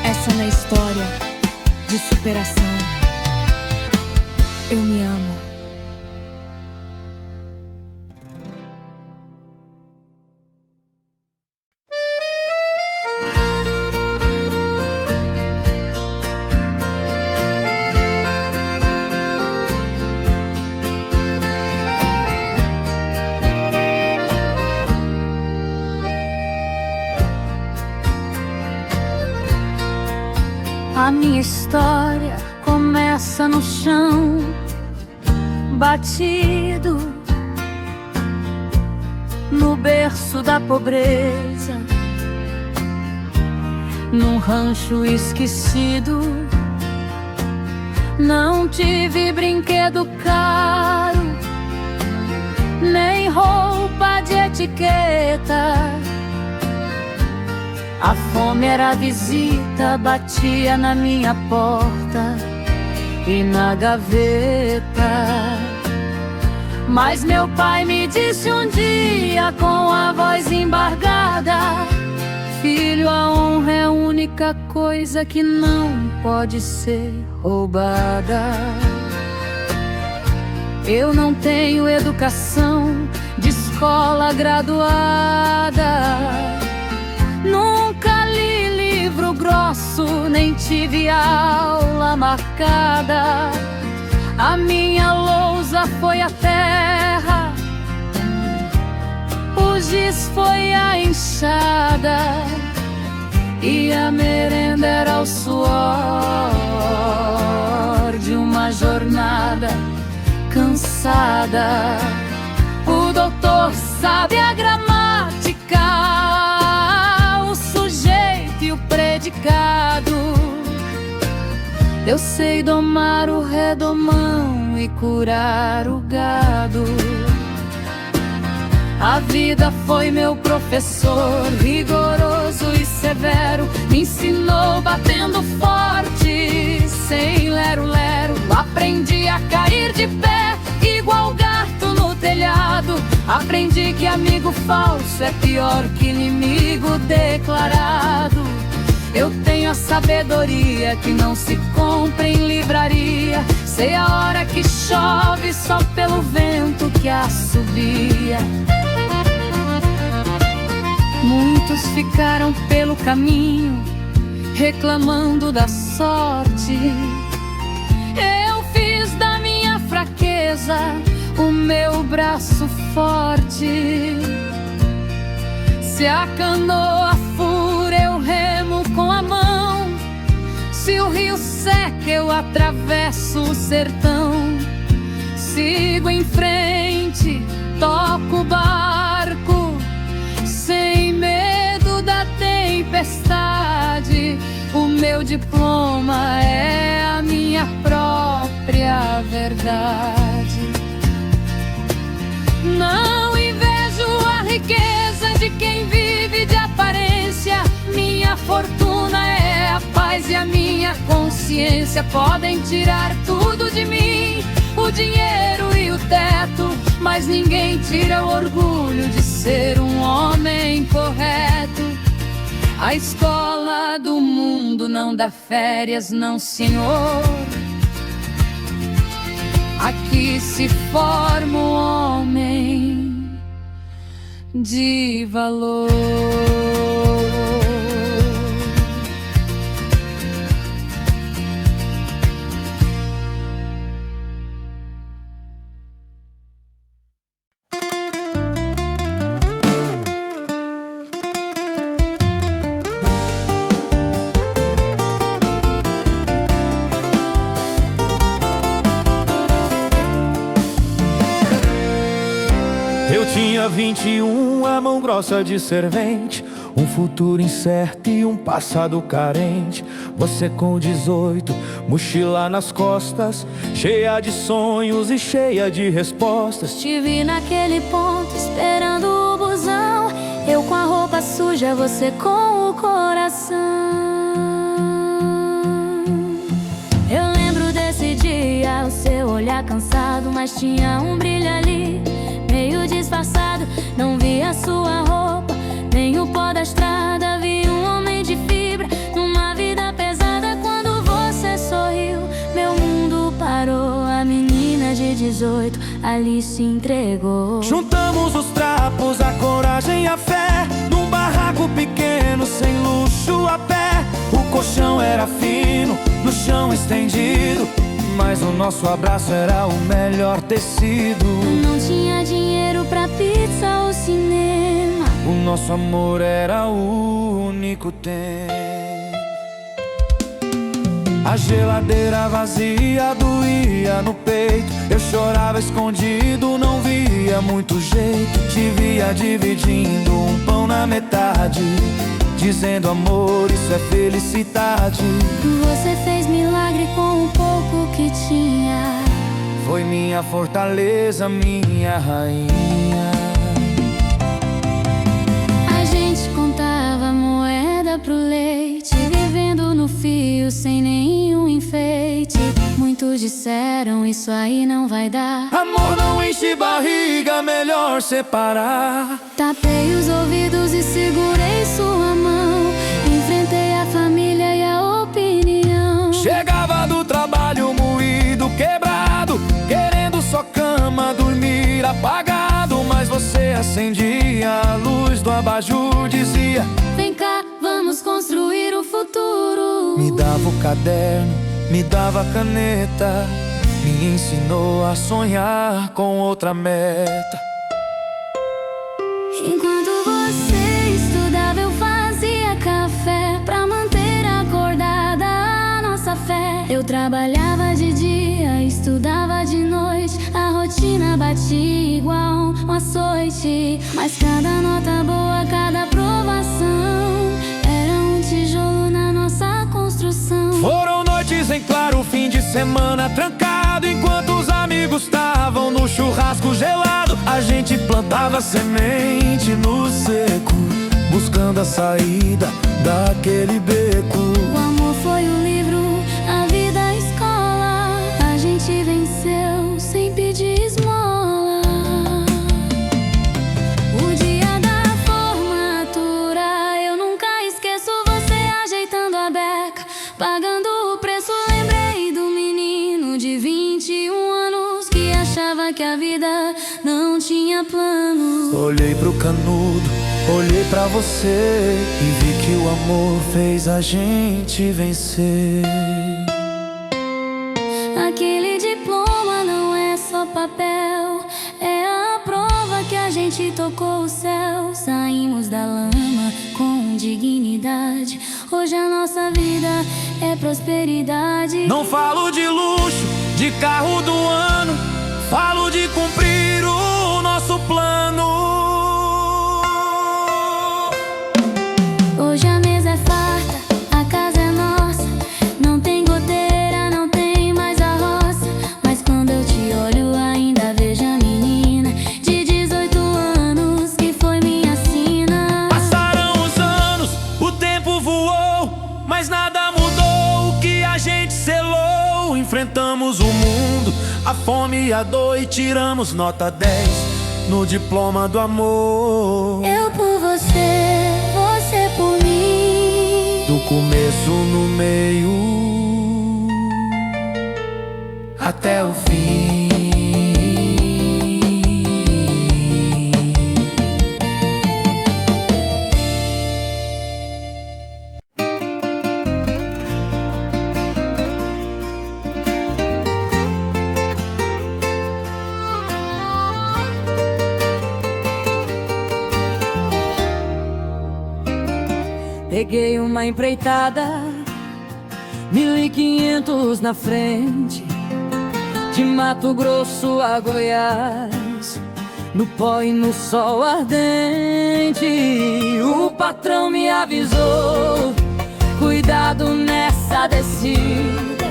Essa é a minha história de superação. Eu me amo. A minha história começa no chão, batido, no berço da pobreza, num rancho esquecido. Não tive brinquedo caro, nem roupa de etiqueta. A fome era a visita, batia na minha porta e na gaveta. Mas meu pai me disse um dia com a voz embargada: filho, a honra é a única coisa que não pode ser roubada. Eu não tenho educação de escola graduada, nunca li livro grosso, nem tive aula marcada. A minha lousa foi a terra, o giz foi a enxada, e a merenda era o suor de uma jornada cansada. O doutor sabe a gramática, o sujeito e o predicado. Eu sei domar o redomão e curar o gado. A vida foi meu professor, rigoroso e severo. Me ensinou batendo forte, sem lero-lero. Aprendi a cair de pé, igual gato no telhado. Aprendi que amigo falso é pior que inimigo declarado. Eu tenho a sabedoria que não se compra em livraria. Sei a hora que chove só pelo vento que assobia. Muitos ficaram pelo caminho, reclamando da sorte. Eu fiz da minha fraqueza o meu braço forte. Se a canoa fura, eu remo com a mão. Se o rio seca, eu atravesso o sertão. Sigo em frente, toco o barco, sem medo da tempestade. O meu diploma é a minha própria verdade. Não invejo a riqueza de quem vive de aparência. Minha fortuna é a paz e a minha consciência. Podem tirar tudo de mim, o dinheiro e o teto, mas ninguém tira o orgulho de ser um homem correto. A escola do mundo não dá férias, não, senhor. Aqui se forma um homem de valor. Eu tinha 21, a mão grossa de servente, um futuro incerto e um passado carente. Você com 18, mochila nas costas, cheia de sonhos e cheia de respostas. Te vi naquele ponto, esperando o busão. Eu com a roupa suja, você com o coração. Eu lembro desse dia, o seu olhar cansado, mas tinha um brilho ali, meio disfarçado. Não vi a sua roupa, nem o pó da estrada. Vi um homem de fibra, numa vida pesada. Quando você sorriu, meu mundo parou. A menina de 18 ali se entregou. Juntamos os trapos, a coragem e a fé, num barraco pequeno, sem luxo a pé. O colchão era fino, no chão estendido, mas o nosso abraço era o melhor tecido. Não tinha dinheiro pra pizza ou cinema, o nosso amor era o único tempo. A geladeira vazia doía no peito. Eu chorava escondido, não via muito jeito. Te via dividindo um pão na metade, dizendo amor, isso é felicidade. Você fez milagre com o pouco que tinha. Foi minha fortaleza, minha rainha. A gente contava moeda pro leite, vivendo no fio sem nenhum enfeite. Muitos disseram, isso aí não vai dar. Amor não enche barriga, melhor separar. Tapei os ouvidos e segurei sua mão. Enfrentei a família e a opinião. Chegava do trabalho moído, quebrado, querendo só cama, dormir apagado. Mas você acendia a luz do abajur, dizia: vem cá, vamos construir o futuro. Me dava o caderno, me dava a caneta, me ensinou a sonhar com outra meta. Enquanto você estudava, eu fazia café pra manter acordada a nossa fé. Eu trabalhava de dia, estudava de noite. A rotina batia igual um açoite. Mas cada nota boa, cada aprovação era um tijolo na nossa construção. Foram noites em claro, fim de semana trancado, enquanto os amigos estavam no churrasco gelado. A gente plantava semente no seco, buscando a saída daquele beco. O amor foi o livro, a vida a escola. A gente venceu sem pedir esmola. O dia da formatura, eu nunca esqueço você ajeitando a beca, pagando o preço. Lembrei do menino de 21 anos que achava que a vida não tinha plano. Olhei pro canudo, olhei pra você e vi que o amor fez a gente vencer. Aquele diploma não é só papel, é a prova que a gente tocou o céu. Saímos da lama com dignidade. Hoje a nossa vida é prosperidade. Não falo de luxo, de carro do ano, falo de cumprir o nosso plano. Hoje a mesa é farta, a casa é nossa. Não tem goteira, não tem mais a roça. Mas quando eu te olho ainda vejo a menina de 18 anos que foi minha sina. Passaram os anos, o tempo voou, mas nada mudou o que a gente selou. Enfrentamos o mundo, a fome e a dor e tiramos nota 10 no diploma do amor. Eu por você, você por mim. Do começo no meio até o fim. Peguei uma empreitada, 1.500 na frente, de Mato Grosso a Goiás, no pó e no sol ardente. O patrão me avisou: cuidado nessa descida,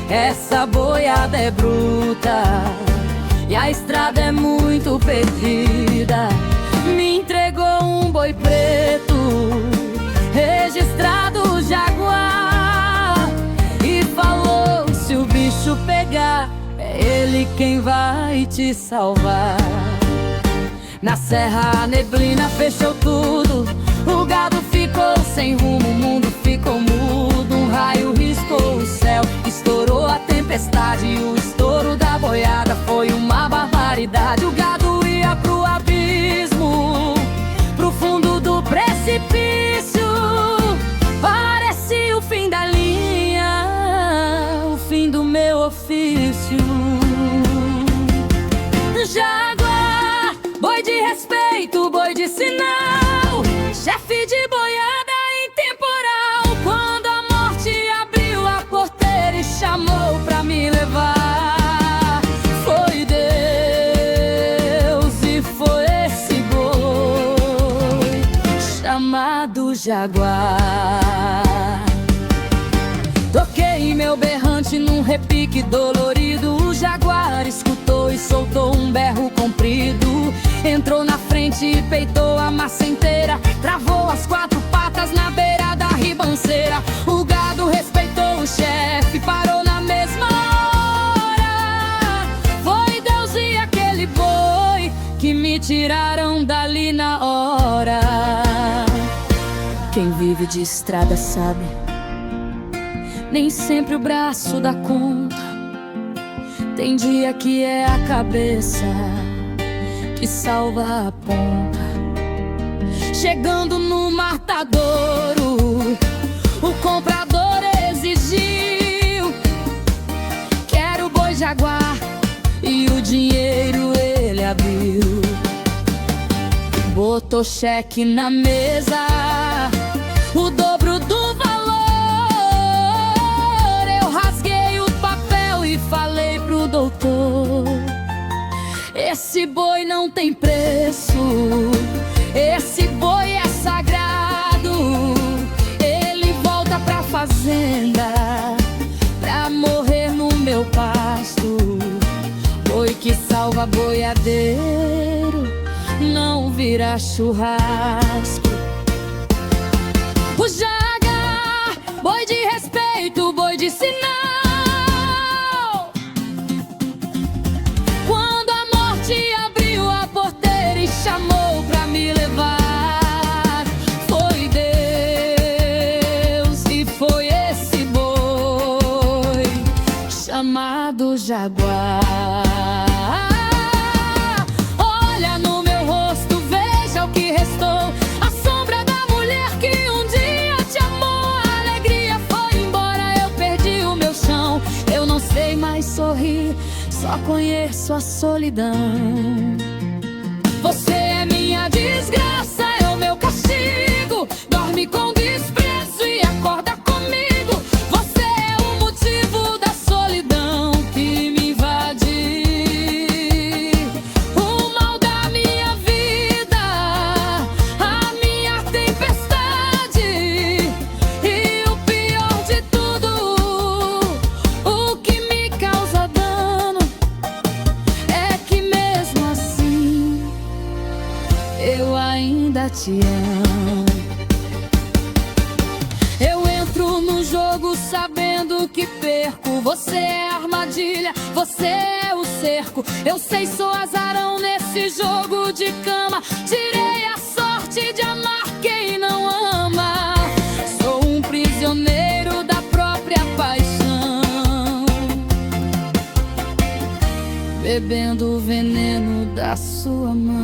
essa boiada é bruta e a estrada é muito perdida. Me entregou um boi preto, registrado Jaguar, e falou: se o bicho pegar, é ele quem vai te salvar. Na serra a neblina fechou tudo, o gado ficou sem rumo, o mundo ficou mudo. Um raio riscou o céu, estourou a tempestade, e o estouro da boiada foi uma barbaridade. O gado ia pro abismo, pro fundo do precipício. Parecia o fim da linha, o fim do meu ofício. Jaguar, boi de respeito, boi de sinal, chefe de boiada em temporal. Quando a morte abriu a porteira e chamou pra me levar, foi Deus e foi esse boi chamado Jaguar. Toquei meu berrante num repique dolorido. O Jaguar escutou e soltou um berro comprido. Entrou na frente e peitou a massa inteira, travou as quatro patas na beira da ribanceira. O gado respeitou o chefe, parou na mesma hora. Foi Deus e aquele boi que me tiraram dali na hora. Quem vive de estrada sabe, nem sempre o braço dá conta. Tem dia que é a cabeça que salva a ponta. Chegando no matadouro, o comprador exigiu: quero boi jaguar e o dinheiro ele abriu. Botou cheque na mesa, o dobro do valor. Eu rasguei o papel e falei pro doutor: esse boi não tem preço, esse boi é sagrado. Ele volta pra fazenda pra morrer no meu pasto. Boi que salva boiadeiro não vira churrasco. O jagar, boi de respeito, boi de sinal. Quando a morte abriu a porteira e chamou pra me levar, foi Deus e foi esse boi chamado jaguar. Olha no meu rosto, veja o que restou, a sombra da mulher que um dia te amou. A alegria foi embora, eu perdi o meu chão. Eu não sei mais sorrir, só conheço a solidão. Você é minha desgraça, é o meu castigo. Dorme com desprezo e acorda comigo. Você é o motivo da solidão que me invade, o mal da minha vida, a minha tempestade. E o pior de tudo, o que me causa dano, é que mesmo assim eu ainda te amo. Eu entro no jogo sabendo que perco. Você é a armadilha, você é o cerco. Eu sei, sou azarão nesse jogo de cama. Tirei a sorte de amar quem não ama. Sou um prisioneiro da própria paixão, bebendo o veneno da sua mão.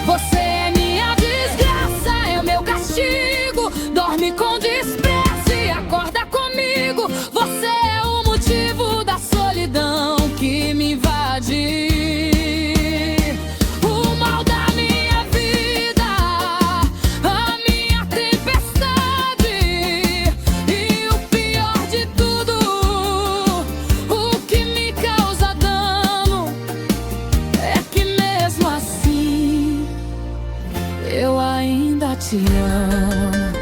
Você é minha desgraça, é o meu castigo. Dorme com desprezo e acorda comigo. Você é o motivo da solidão que me invade, o mal da minha vida, a minha tempestade. E o pior de tudo, o que me causa dano, é que mesmo assim eu ainda te amo.